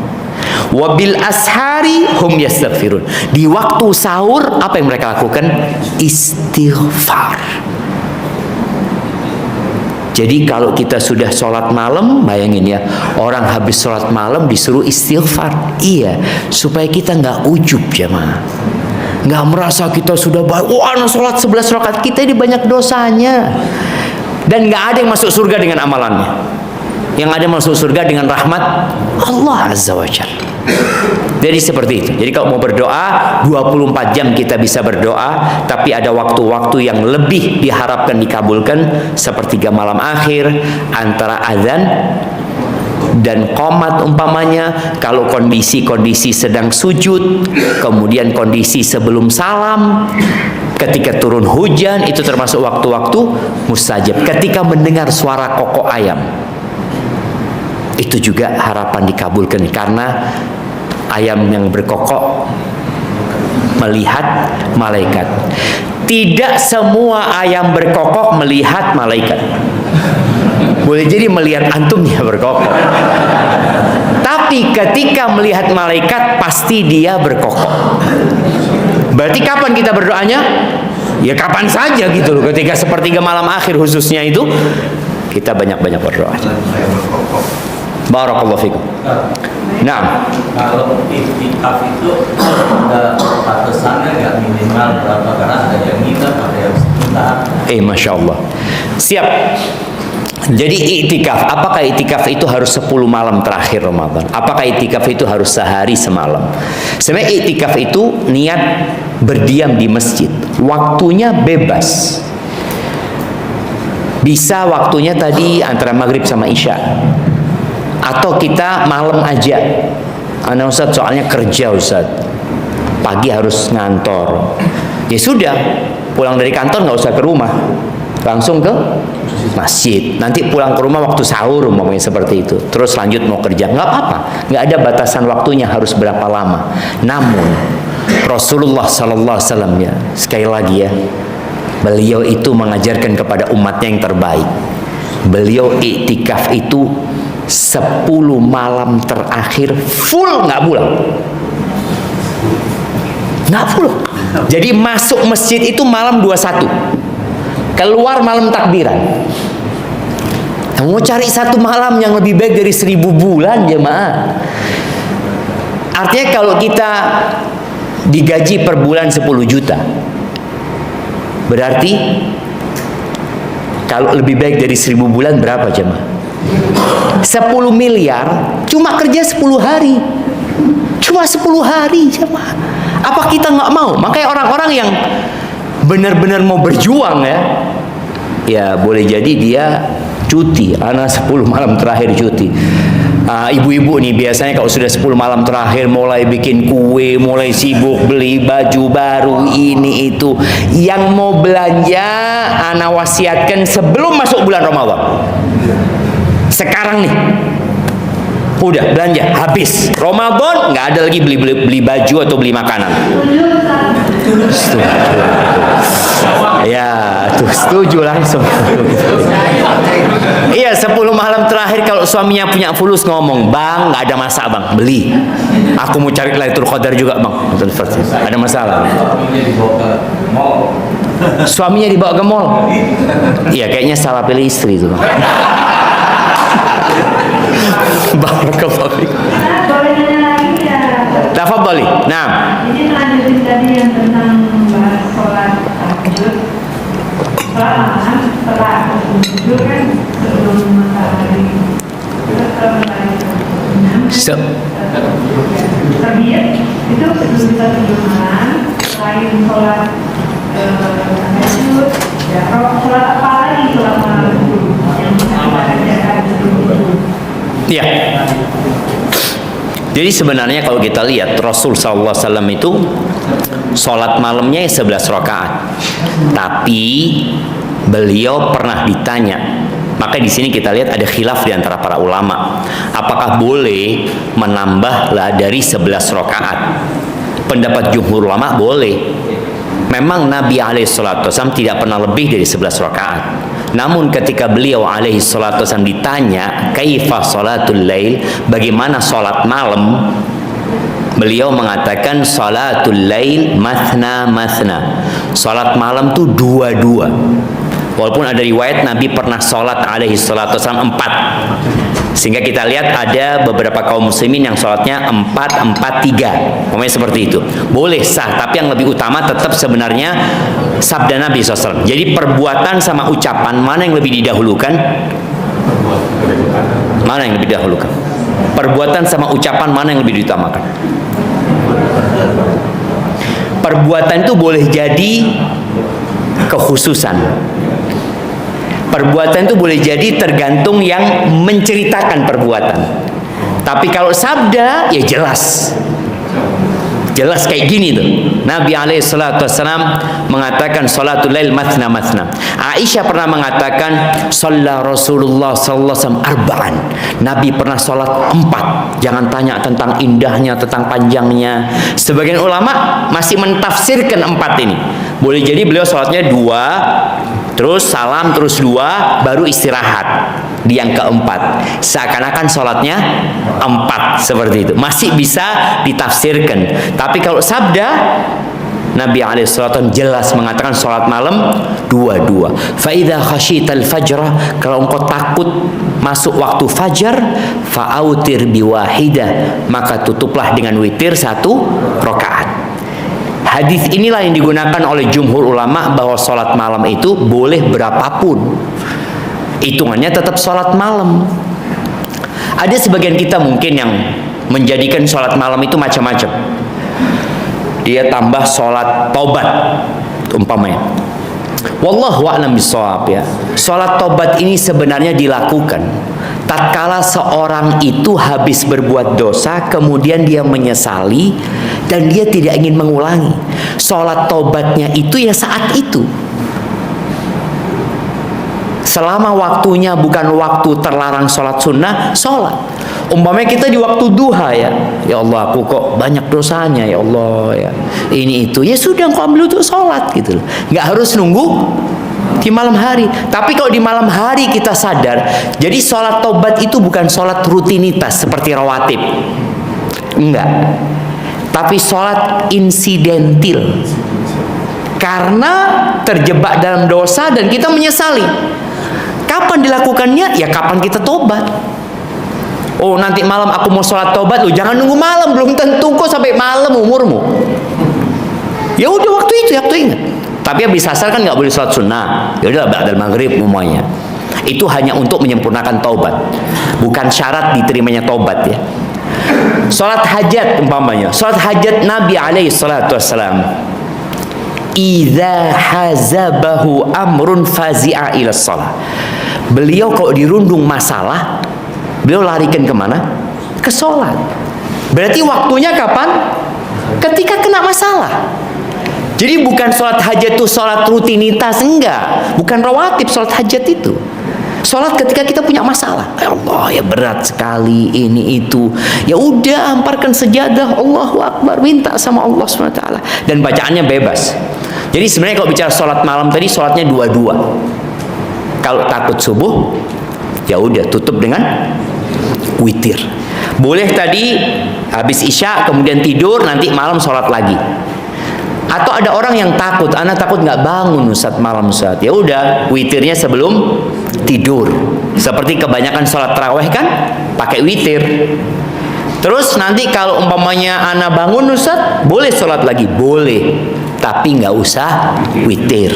Wabil ashari hum yastaghfirun. Di waktu sahur apa yang mereka lakukan? Istighfar. Jadi kalau kita sudah sholat malam, bayangin ya, orang habis sholat malam disuruh istighfar. Iya, supaya kita nggak ujub jemaah. Nggak merasa kita sudah baik. Wah, sholat 11 rakaat kita ini banyak dosanya. Dan nggak ada yang masuk surga dengan amalannya. Yang ada masuk surga dengan rahmat Allah Azza wa Jalla. Jadi seperti itu. Jadi kalau mau berdoa 24 jam kita bisa berdoa, tapi ada waktu-waktu yang lebih diharapkan dikabulkan, sepertiga malam akhir antara azan dan qomat umpamanya, kalau kondisi-kondisi sedang sujud, kemudian kondisi sebelum salam, ketika turun hujan, itu termasuk waktu-waktu mustajab. Ketika mendengar suara kokok ayam, itu juga harapan dikabulkan, karena ayam yang berkokok melihat malaikat. Tidak semua ayam berkokok melihat malaikat. Boleh jadi melihat antumnya berkokok. Tapi ketika melihat malaikat pasti dia berkokok. Berarti kapan kita berdoanya? Ya kapan saja gitu loh. Ketika sepertiga malam akhir khususnya itu, kita banyak-banyak berdoa. Barakallahu fikum. Nah, kalau iktikaf itu ada batasannya nggak, minimal berapa? Karena ada yang nginep, ada yang sebentar. Masya Allah. Siap. Jadi iktikaf, apakah iktikaf itu harus 10 malam terakhir Ramadan? Apakah iktikaf itu harus sehari semalam? Sebenarnya iktikaf itu niat berdiam di masjid. Waktunya bebas. Bisa waktunya tadi antara maghrib sama isya. Atau kita malam aja. Anak Ustaz soalnya kerja Ustaz, pagi harus ngantor. Ya sudah, pulang dari kantor nggak usah ke rumah, langsung ke masjid. Nanti pulang ke rumah waktu sahur umpamanya seperti itu. Terus lanjut mau kerja, nggak apa-apa. Nggak ada batasan waktunya harus berapa lama. Namun Rasulullah Sallallahu Alaihi Wasallam, ya sekali lagi ya, beliau itu mengajarkan kepada umatnya yang terbaik. Beliau iktikaf itu 10 malam terakhir full, nggak pulang. Nggak pulang. Jadi masuk masjid itu malam 21, keluar malam takbiran. Mau cari satu malam yang lebih baik dari 1000 bulan jemaah. Artinya kalau kita digaji per bulan 10 juta, berarti kalau lebih baik dari 1000 bulan berapa jemaah? 10 miliar cuma kerja 10 hari. Cuma 10 hari jemaah. Apa kita nggak mau? Makanya orang-orang yang benar-benar mau berjuang ya boleh jadi dia cuti, anak 10 malam terakhir cuti. Ibu-ibu nih biasanya kalau sudah 10 malam terakhir mulai bikin kue, mulai sibuk beli baju baru ini itu. Yang mau belanja, ana wasiatkan sebelum masuk bulan Ramadan. Sekarang nih, udah belanja habis. Ramadan nggak ada lagi beli baju atau beli makanan. Ya, tuh setuju langsung. Iya, 10 malam terakhir kalau suaminya punya fulus ngomong, "Bang, nggak ada masalah, Bang. Beli. Aku mau cari Lailatul Qadar juga, Bang." Ada masalah. Suaminya dibawa ke mall. Iya, kayaknya salah pilih istri itu, Bang. Barakallahu fiik. Boleh nanya lagi ya? Tafadhali. Nah. Ini lanjutin tadi yang tentang bahas sholat tahajud. Sholat malam setelah tahajud kan sebelum matahari. Terus kalau matahari terbit itu sebelum kita tidur malam. Selain sholat tahajud, ya kalau sholat apa lagi sholat malam yang bisa kita kerjakan sebelum tidur? Ya. Jadi sebenarnya kalau kita lihat Rasul SAW itu sholat malamnya 11 rakaat. Tapi beliau pernah ditanya. Maka di sini kita lihat ada khilaf di antara para ulama. Apakah boleh menambah dari 11 rakaat? Pendapat jumhur ulama boleh. Memang Nabi SAW tidak pernah lebih dari 11 rakaat. Namun ketika beliau SAW ditanya kaifa sholatul lail, bagaimana sholat malam, beliau mengatakan sholatul lail mathna mathna, sholat malam tuh dua-dua. Walaupun ada riwayat Nabi pernah sholat SAW 4. Sehingga kita lihat ada beberapa kaum muslimin yang sholatnya 4-4-3. Pokoknya seperti itu. Boleh sah, tapi yang lebih utama tetap sebenarnya sabda Nabi SAW. Jadi perbuatan sama ucapan mana yang lebih didahulukan? Mana yang lebih didahulukan? Perbuatan sama ucapan mana yang lebih diutamakan? Perbuatan itu boleh jadi kekhususan. Perbuatan itu boleh jadi tergantung yang menceritakan perbuatan. Tapi kalau sabda, ya jelas. Jelas kayak gini tuh. Nabi SAW mengatakan sholatul lail mathna mathna. Aisyah pernah mengatakan shalla Rasulullah SAW arba'an. Nabi pernah sholat 4. Jangan tanya tentang indahnya, tentang panjangnya. Sebagian ulama masih mentafsirkan 4 ini. Boleh jadi beliau sholatnya 2, terus salam, terus 2, baru istirahat di yang keempat. Seakan-akan sholatnya 4 seperti itu. Masih bisa ditafsirkan. Tapi kalau sabda Nabi SAW jelas mengatakan sholat malam 2-2. Fa'idha khasyital fajrah, kalau engkau takut masuk waktu fajar, fa'autir biwahidah, maka tutuplah dengan witir 1 rakaat. Hadis inilah yang digunakan oleh jumhur ulama bahwa sholat malam itu boleh berapapun. Hitungannya tetap sholat malam. Ada sebagian kita mungkin yang menjadikan sholat malam itu macam-macam. Dia tambah sholat taubat umpamanya. Wallahu a'lam bishawab ya. Sholat taubat ini sebenarnya dilakukan tatkala seorang itu habis berbuat dosa, kemudian dia menyesali dan dia tidak ingin mengulangi. Sholat taubatnya itu ya saat itu. Selama waktunya bukan waktu terlarang sholat sunnah, sholat. Umpamanya kita di waktu duha ya, ya Allah aku kok banyak dosanya ya Allah ya, ini itu, ya sudah engkau ambil untuk sholat gitu loh. Nggak harus nunggu di malam hari. Tapi kalau di malam hari kita sadar, jadi sholat taubat itu bukan sholat rutinitas seperti rawatib, enggak, tapi sholat insidentil karena terjebak dalam dosa dan kita menyesali. Kapan dilakukannya? Ya kapan kita tobat. Oh nanti malam aku mau sholat tobat, loh jangan nunggu malam, belum tentu kok sampai malam umurmu. Ya udah waktu itu, waktu ingat. Tapi habis asar kan nggak boleh sholat sunnah. Ya udah ba'dal maghrib umumnya. Itu hanya untuk menyempurnakan taubat, bukan syarat diterimanya taubat ya. Sholat hajat umpamanya, sholat hajat Nabi SAW. Idza hazabahu amrun fazi'a ila shalah. Beliau kalau dirundung masalah, beliau larikan kemana? Ke sholat. Berarti waktunya kapan? Ketika kena masalah. Jadi bukan sholat hajat itu sholat rutinitas, enggak. Bukan rawatib sholat hajat itu. Sholat ketika kita punya masalah. Ya Allah, ya berat sekali ini itu. Ya udah, hamparkan sejadah, Allahu Akbar, minta sama Allah SWT. Dan bacaannya bebas. Jadi sebenarnya kalau bicara sholat malam tadi, sholatnya dua-dua. Kalau takut subuh, ya udah tutup dengan witir. Boleh tadi habis isya kemudian tidur, nanti malam sholat lagi. Atau ada orang yang takut, anak takut nggak bangun Ustaz malam Ustaz. Ya udah, witirnya sebelum tidur. Seperti kebanyakan sholat tarawih kan pakai witir. Terus nanti kalau umpamanya anak bangun Ustaz, boleh sholat lagi, boleh. Tapi nggak usah witir,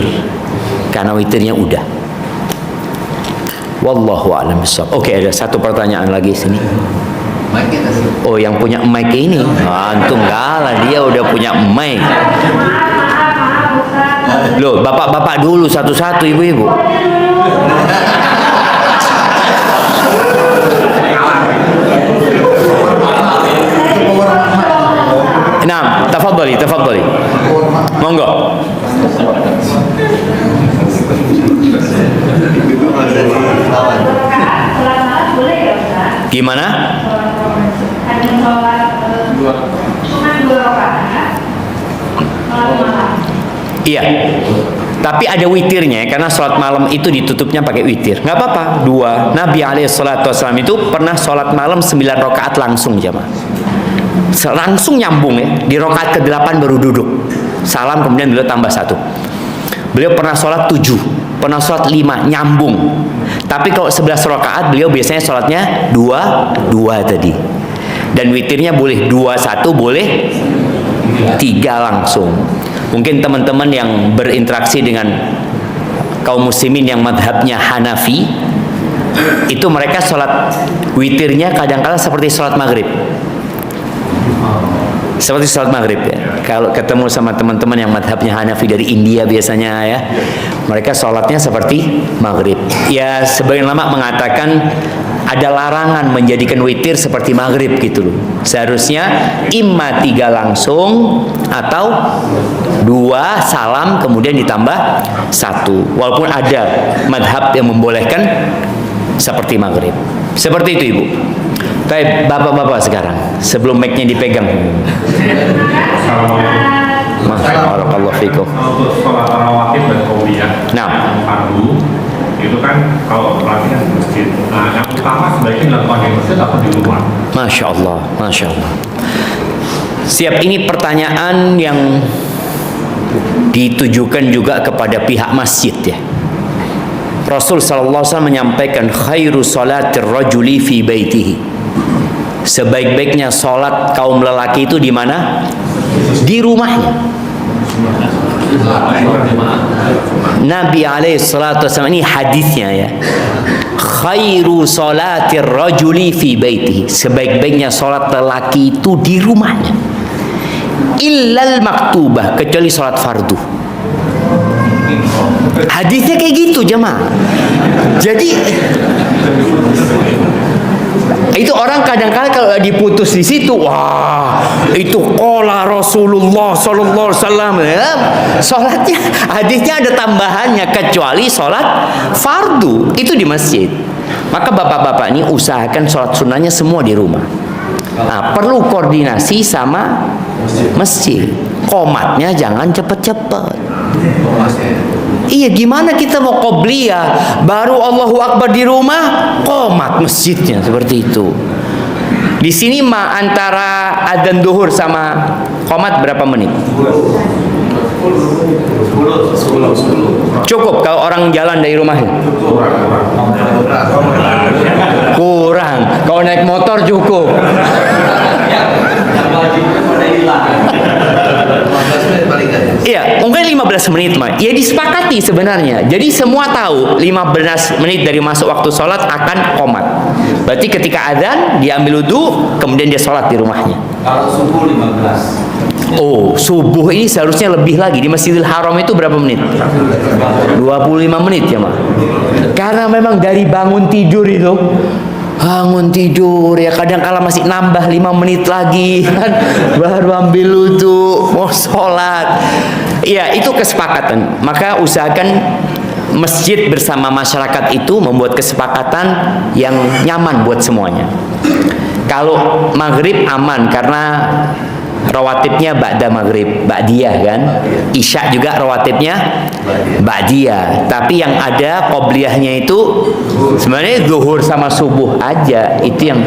karena witirnya udah. Wallahu a'lam bishawab. Oke, ada satu pertanyaan lagi sini. Oh, yang punya mic ini, antum kalah, dia udah punya mic. Loh, bapak-bapak dulu satu-satu, ibu-ibu. Nah, tafadhali. Monggo. Gimana? Hanya sholat cuma 2 rakaat malam. Iya. Tapi ada witirnya, karena sholat malam itu ditutupnya pakai witir. Nggak apa-apa, 2. Nabi SAW itu pernah sholat malam 9 rakaat langsung jamaah. Langsung nyambung ya. Di rakaat ke-8 baru duduk. Salam kemudian beliau tambah 1. Beliau pernah sholat 7, pernah sholat 5, nyambung. Tapi kalau 11 rakaat beliau biasanya sholatnya 2 tadi. Dan witirnya boleh 2-1, boleh 3 langsung. Mungkin teman-teman yang berinteraksi dengan kaum muslimin yang madhabnya Hanafi, itu mereka sholat witirnya kadang-kala seperti sholat maghrib. Seperti sholat maghrib ya. Kalau ketemu sama teman-teman yang madhabnya Hanafi dari India biasanya ya, mereka sholatnya seperti maghrib. Ya, sebagian ulama mengatakan ada larangan menjadikan witir seperti maghrib gitu loh. Seharusnya imma 3 langsung atau 2 salam kemudian ditambah 1. Walaupun ada madhab yang membolehkan seperti maghrib. Seperti itu ibu. Baik, bapak-bapak sekarang sebelum mic-nya dipegang. Barakallahu fikum. Untuk sholat rawatib dan qabliyah, Nah, fardu itu kan kalau pelatihan di masjid. Nah, yang utama sebaiknya dilakukan di masjid atau di rumah? Masya Allah, Masya Allah. Siap, ini pertanyaan yang ditujukan juga kepada pihak masjid ya. Rasul sallallahu alaihi wasallam menyampaikan khairu salatir rajuli fi baitihi. Sebaik-baiknya salat kaum lelaki itu di mana? Di rumahnya. Nabi alaihi salatu wasallam, ini hadisnya ya. Khairu salatir rajuli fi baitihi. Sebaik-baiknya salat lelaki itu di rumahnya. Illal maktubah, kecuali salat fardu. Hadisnya kayak gitu jemaah. Jadi itu orang kadang-kadang kalau diputus di situ, wah itu qala Rasulullah sallallahu alaihi wasallam. Salatnya hadisnya ada tambahannya, kecuali salat fardu itu di masjid. Maka bapak-bapak ini usahakan salat sunnahnya semua di rumah. Nah, perlu koordinasi sama masjid. Qomatnya jangan cepet-cepet. Iya, gimana kita mau qobliyah baru Allahu Akbar di rumah, qomat masjidnya seperti itu. Di sini antara adzan duhur sama qomat berapa menit? 10. Cukup kalau orang jalan dari rumahnya? Kurang. Kalau naik motor cukup. Iya, mungkin 15 menit mah. Ya disepakati sebenarnya. Jadi semua tahu 15 menit dari masuk waktu sholat akan qomat. Berarti ketika adzan diambil wudu, kemudian dia sholat di rumahnya. Kalau subuh 15. Oh, subuh ini seharusnya lebih lagi. Di Masjidil Haram itu berapa menit? 25 menit ya mah. Karena memang dari bangun tidur itu bangun tidur ya, kadang kala masih nambah 5 menit lagi kan, baru ambil wudu mau sholat. Ya, itu kesepakatan. Maka usahakan masjid bersama masyarakat itu membuat kesepakatan yang nyaman buat semuanya. Kalau maghrib aman karena rawatibnya ba'da maghrib, ba'diyah kan. Isya juga rawatibnya ba'diyah. Tapi yang ada qobliyahnya itu sebenarnya zuhur sama subuh aja. Itu yang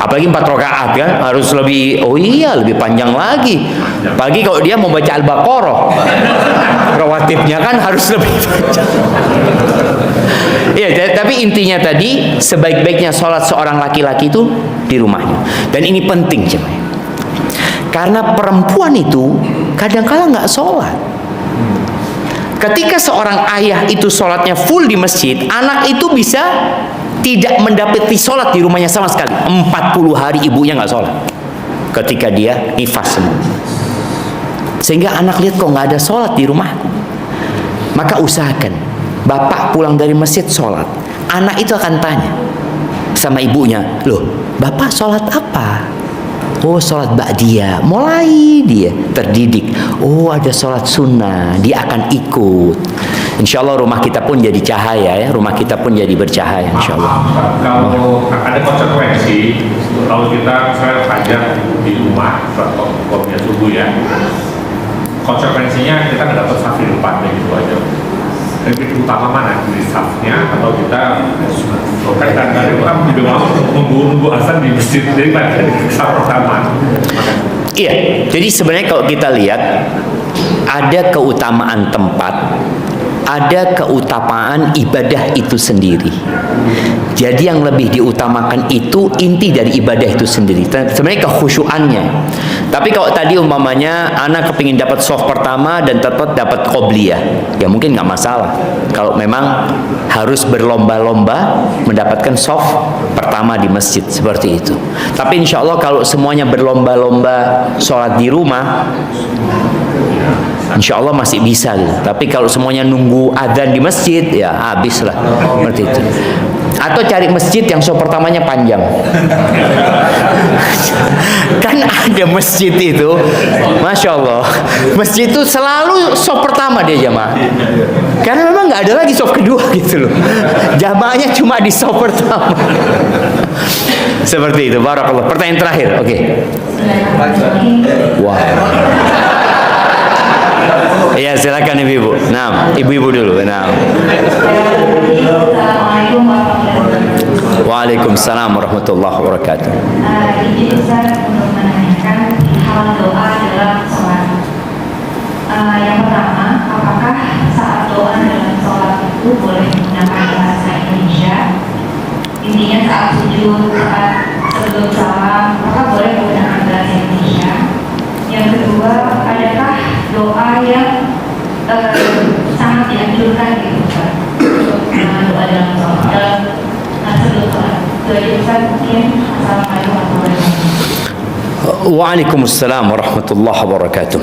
apalagi 4 rakaat kan, harus lebih, oh iya lebih panjang lagi. Apalagi kalau dia mau baca Al-Baqarah, rawatibnya kan harus lebih panjang. Ya, tapi intinya tadi sebaik-baiknya sholat seorang laki-laki itu di rumahnya. Dan ini penting jemaah. Karena perempuan itu kadang-kala nggak sholat. Ketika seorang ayah itu sholatnya full di masjid, anak itu bisa tidak mendapati sholat di rumahnya sama sekali. 40 hari ibunya nggak sholat ketika dia nifas semua. Sehingga anak lihat kok nggak ada sholat di rumahku. Maka usahakan bapak pulang dari masjid sholat. Anak itu akan tanya sama ibunya, loh bapak sholat apa? Oh sholat ba'diyah. Mulai dia terdidik, oh ada sholat sunnah, dia akan ikut. Insya Allah rumah kita pun jadi cahaya ya, rumah kita pun jadi bercahaya insya Allah. Kalau ada konsekuensi, kalau kita misalnya fajar di rumah, waktunya subuh ya, konsekuensinya kita nggak dapat saf di depan gitu aja. Lebih utama mana, di safnya atau kita kaitan dari orang juga mau nunggu azan di masjid daripada saf pertama. Iya, jadi sebenarnya kalau kita lihat ada keutamaan tempat, ada keutamaan ibadah itu sendiri. Jadi yang lebih diutamakan itu inti dari ibadah itu sendiri, sebenarnya kekhusyuannya. Tapi kalau tadi umpamanya anak kepingin dapat soft pertama dan tetap dapat qobliyah, ya mungkin nggak masalah. Kalau memang harus berlomba-lomba mendapatkan soft pertama di masjid seperti itu. Tapi insya Allah kalau semuanya berlomba-lomba sholat di rumah, insya Allah masih bisa gitu. Tapi kalau semuanya nunggu adzan di masjid, ya habis lah seperti itu. Atau cari masjid yang show pertamanya panjang. Kan ada masjid itu, masya Allah, masjid itu selalu show pertama dia jamaah. Karena memang nggak ada lagi show kedua gitu loh. Jamaahnya cuma di show pertama. Seperti itu. Barakallah. Pertanyaan terakhir, oke. Wah. Iya silakan ibu-ibu. Nah, ibu-ibu dulu. Nah. Assalamualaikum warahmatullahi wabarakatuh. Waalaikumsalam warahmatullahi wabarakatuh. Izin Ustaz untuk menanyakan hal doa dalam sholat. Yang pertama, apakah saat doa dalam sholat itu boleh menggunakan bahasa Indonesia? Intinya saat sujud, saat sebelum salam, apakah boleh menggunakan bahasa Indonesia? Yang kedua, adakah doa yang sangat dianjurkan gitu Ustaz untuk doa dalam sholat, sebelum sholat? Itu aja Ustaz, mungkin. Assalamualaikum warahmatullahi wabarakatuh. Waalaikumsalam warahmatullahi wabarakatuh.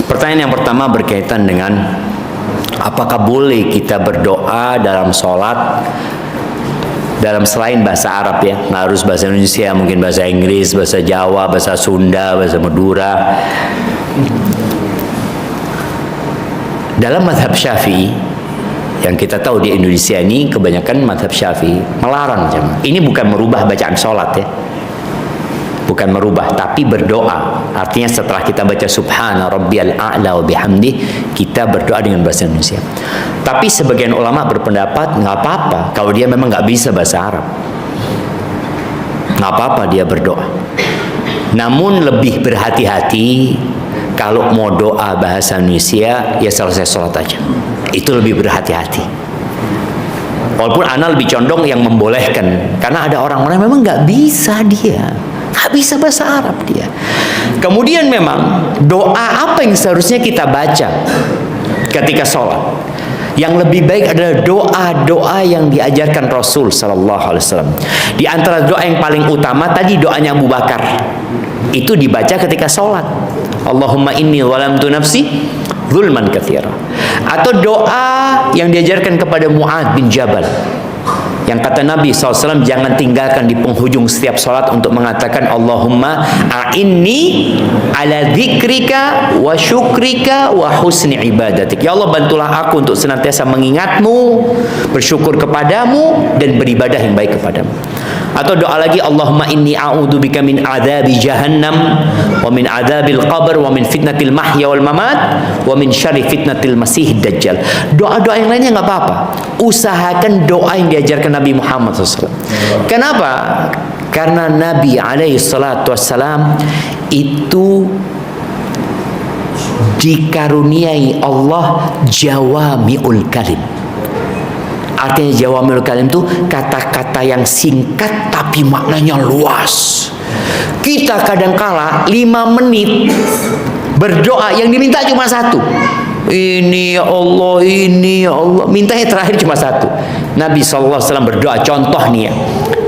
Pertanyaan yang pertama berkaitan dengan apakah boleh kita berdoa dalam sholat dalam selain bahasa Arab ya, nggak harus bahasa Indonesia, mungkin bahasa Inggris, bahasa Jawa, bahasa Sunda, bahasa Madura. Dalam mazhab Syafi'i yang kita tahu di Indonesia ini kebanyakan mazhab Syafi'i melarang jemaah. Ini bukan merubah bacaan sholat ya, bukan merubah, tapi berdoa. Artinya setelah kita baca Subhana Rabbiyal A'la wa bihamdi, kita berdoa dengan bahasa Indonesia. Tapi sebagian ulama berpendapat nggak apa-apa kalau dia memang nggak bisa bahasa Arab, nggak apa-apa dia berdoa. Namun lebih berhati-hati kalau mau doa bahasa Indonesia ya selesai sholat aja. Itu lebih berhati-hati. Walaupun ana lebih condong yang membolehkan, karena ada orang-orang memang nggak bisa dia. Nggak bisa bahasa Arab dia. Kemudian memang doa apa yang seharusnya kita baca ketika sholat? Yang lebih baik adalah doa-doa yang diajarkan Rasul Sallallahu Alaihi Wasallam. Di antara doa yang paling utama tadi doanya Abu Bakar, itu dibaca ketika sholat. Allahumma inni zalamtu nafsi zulman katsira. Atau doa yang diajarkan kepada Mu'adz bin Jabal. Yang kata Nabi SAW, jangan tinggalkan di penghujung setiap sholat untuk mengatakan Allahumma a'inni ala dzikrika wa syukrika wa husni ibadatik. Ya Allah, bantulah aku untuk senantiasa mengingatmu, bersyukur kepadamu, dan beribadah yang baik kepadamu. Atau doa lagi, Allahumma inni a'udzubika min adzabi jahannam wa min adzabil qabr wa min fitnatil mahya wal mamat wa min syarri fitnatil masih dajjal. Doa-doa yang lainnya nggak apa-apa. Usahakan doa yang diajarkan Nabi Muhammad SAW. Kenapa? Karena Nabi alaihi salatu wassalam itu dikaruniai Allah jawami'ul kalim. Artinya jawami'ul kalim itu kata-kata yang singkat tapi maknanya luas. Kita kadangkala 5 menit berdoa yang diminta cuma satu. Ini ya Allah, ini ya Allah. Mintanya terakhir cuma satu. Nabi SAW berdoa, contoh nih ya.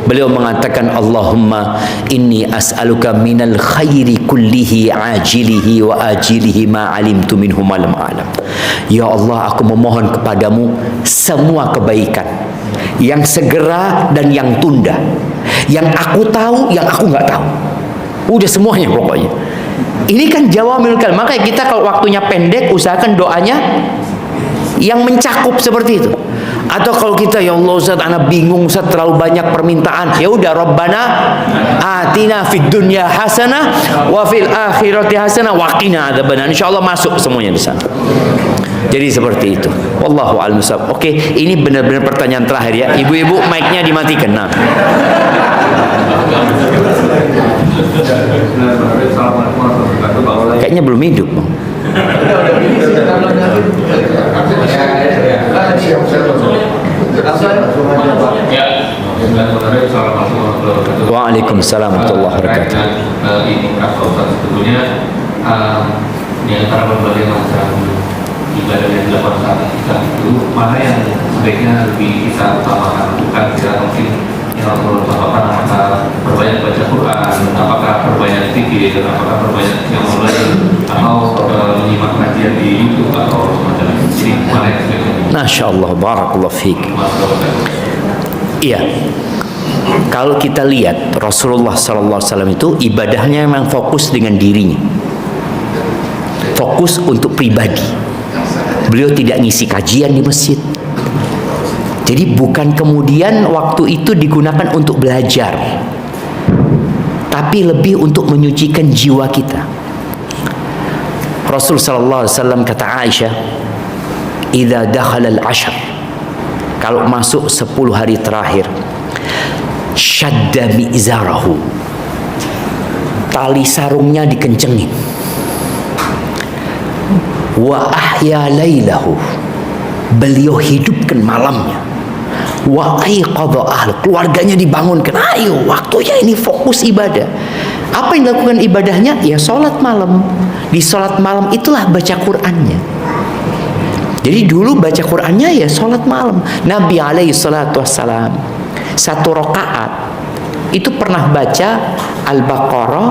Beliau mengatakan, Allahumma inni as'aluka minal khairi kullihi ajilihi wa ajilihi ma alimtu minhu ma lam a'lam. Ya Allah, aku memohon kepadamu semua kebaikan yang segera dan yang tunda, yang aku tahu, yang aku nggak tahu. Udah semuanya pokoknya. Ini kan jawami'ul kalim. Makanya kita kalau waktunya pendek, usahakan doanya yang mencakup seperti itu. Atau kalau kita, ya Allah Ustaz, anak bingung Ustaz, terlalu banyak permintaan. Ya udah, Rabbana atina fid dunya hasanah wa fil akhirati hasanah wa qina adzabannar. Insyaallah masuk semuanya di sana. Jadi seperti itu. Wallahu a'lam bishawab. Oke, ini benar-benar pertanyaan terakhir ya. Ibu-ibu, mic-nya dimatikan. Nah. Kayaknya belum hidup, Bang. Waalaikumsalam warahmatullahi wabarakatuh. Ini Ustaz, sebetulnya di antara berbagai macam ibadah yang dilakukan saat Islam itu, mana yang sebaiknya lebih kita utamakan? Bukan kita mungkin yang perlu apakah perbanyak baca Quran, apakah perbanyak zikir, apakah perbanyak yang lain, atau menyimak kajian di YouTube atau semacam itu. Jadi mana yang sebaiknya? Masya Allah, barakallahu fiik. Iya. Kalau kita lihat Rasulullah SAW itu ibadahnya memang fokus dengan dirinya, fokus untuk pribadi. Beliau tidak ngisi kajian di masjid. Jadi bukan kemudian waktu itu digunakan untuk belajar, tapi lebih untuk menyucikan jiwa kita. Rasul sallallahu alaihi wasallam kata Aisyah, "Idza dakhala al-ashr," kalau masuk 10 hari terakhir, syadda mi'zarahu, tali sarungnya dikencengin, wa ahya lailahu, beliau hidupkan malamnya, wa aiqadha ahl, keluarganya dibangunkan, ayo waktunya ini fokus ibadah. Apa yang dilakukan ibadahnya? Ya sholat malam. Di sholat malam itulah baca Qur'annya. Jadi dulu baca Qur'annya ya sholat malam. Nabi alaihi salatu wassalam 1 rakaat itu pernah baca Al-Baqarah,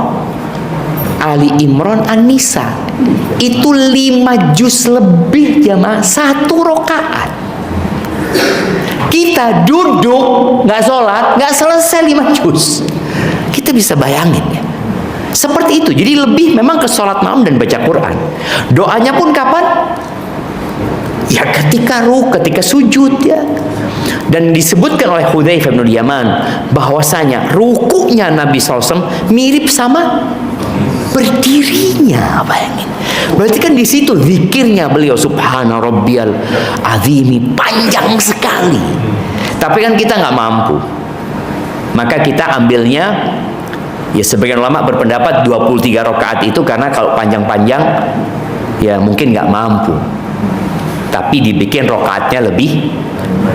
Ali Imran, An-Nisa. Itu 5 juz lebih jamaah 1 rakaat. Kita duduk nggak sholat, nggak selesai 5 juz. Kita bisa bayangin ya. Seperti itu. Jadi lebih memang ke sholat malam dan baca Quran. Doanya pun kapan? Ya ketika ketika sujud ya. Dan disebutkan oleh Hudzaifah bin Yaman bahwasanya rukunya Nabi SAW mirip sama berdirinya. Bayangin. Berarti kan di situ zikirnya beliau, subhana rabbiyal azimi, panjang sekali. Tapi kan kita nggak mampu. Maka kita ambilnya, ya sebagian ulama berpendapat 23 rakaat itu karena kalau panjang-panjang ya mungkin nggak mampu. Tapi dibikin rakaatnya lebih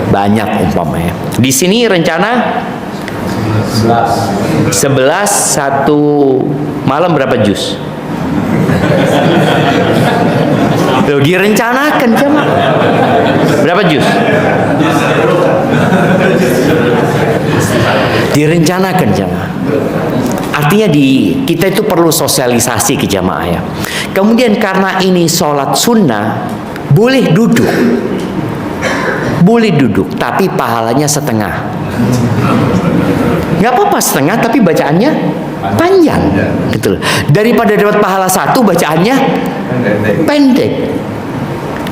banyak umpamanya. Di sini rencana 11 1 malam berapa juz? Loh, direncanakan jemaah. Berapa juz? Direncanakan jemaah. Artinya kita itu perlu sosialisasi ke jamaah ya. Kemudian karena ini sholat sunnah, boleh duduk, tapi pahalanya setengah. Nggak apa-apa setengah, tapi bacaannya panjang. Gitu loh. Daripada dapat pahala satu, bacaannya pendek.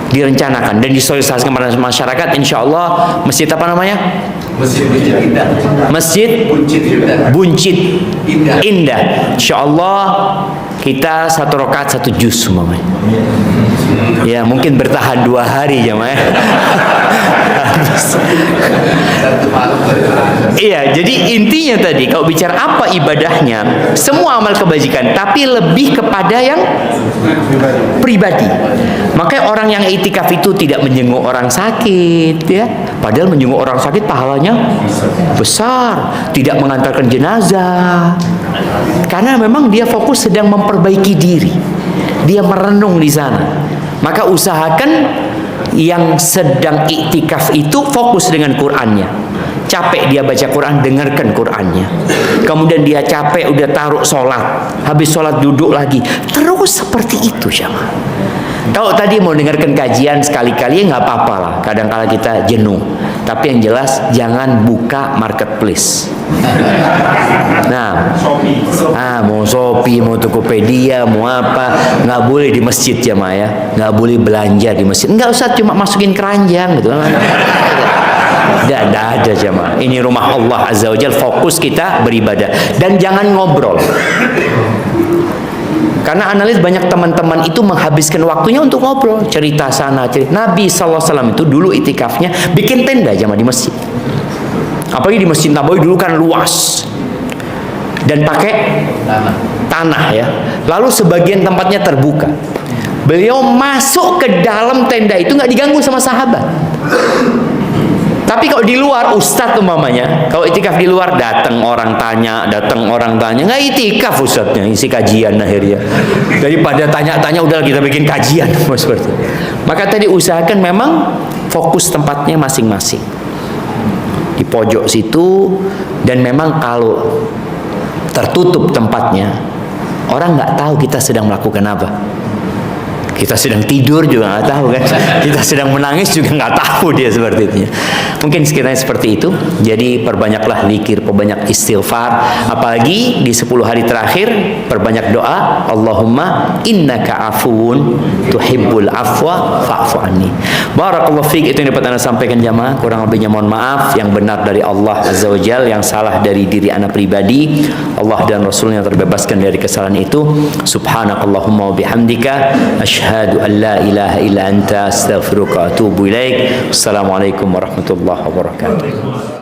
Direncanakan dan disosialisasikan kepada masyarakat. Insya Allah masjid apa namanya? Masjid Indah. Masjid Buncit Indah. Insya Allah kita 1 rakaat 1 juz umpamanya. Ya mungkin bertahan 2 hari jemaah. Iya, jadi intinya tadi kalau bicara apa ibadahnya, semua amal kebajikan, tapi lebih kepada yang pribadi. Makanya orang yang itikaf itu tidak menjenguk orang sakit, ya. Padahal menjenguk orang sakit pahalanya besar, tidak mengantarkan jenazah. Karena memang dia fokus sedang memperbaiki diri. Dia merenung di sana. Maka usahakan yang sedang iktikaf itu fokus dengan Qur'annya. Capek dia baca Quran, dengarkan Qur'annya. Kemudian dia capek udah taruh sholat, habis sholat duduk lagi. Terus seperti itu jamaah. Kalau tadi mau dengarkan kajian sekali-kali nggak apa-apa lah. Kadang-kala kita jenuh. Tapi yang jelas jangan buka marketplace. Nah, mau Shopee, mau Tokopedia, mau apa, nggak boleh di masjid jamaah ya. Nggak boleh belanja di masjid. Nggak usah cuma masukin keranjang gitu. Tidak ada jamaah. Ini rumah Allah Azza wa Jalla, fokus kita beribadah dan jangan ngobrol. Karena analis banyak teman-teman itu menghabiskan waktunya untuk ngobrol, cerita sana, cerita. Nabi SAW itu dulu itikafnya bikin tenda jamaah di masjid. Apalagi di Masjid Nabawi dulu kan luas dan pakai tanah ya. Lalu sebagian tempatnya terbuka. Beliau masuk ke dalam tenda itu nggak diganggu sama sahabat. Tapi kalau di luar, ustadz umpamanya, kalau itikaf di luar, datang orang tanya, nggak itikaf ustadznya, isi kajian akhirnya. Daripada tanya-tanya, udah kita bikin kajian. Seperti. Maka tadi usahakan memang fokus tempatnya masing-masing. Di pojok situ, dan memang kalau tertutup tempatnya, orang nggak tahu kita sedang melakukan apa. Kita sedang tidur juga nggak tahu kan. Kita sedang menangis juga nggak tahu dia seperti itu. Mungkin sekiranya seperti itu. Jadi perbanyaklah zikir, perbanyak istighfar. Apalagi di 10 hari terakhir perbanyak doa. Allahumma innaka afuun tuhibbul afwa fa'fu anni. Barakallahu fiik. Itu yang dapat Anda sampaikan jamaah. Kurang lebihnya mohon maaf. Yang benar dari Allah Azza wa Jalla, yang salah dari diri Anda pribadi. Allah dan Rasulnya terbebaskan dari kesalahan itu. Subhanakallahumma wa bihamdika asyhadu an la ilaha illa anta astaghfiruka wa atubu ilaik. Assalamualaikum warahmatullahi wabarakatuh.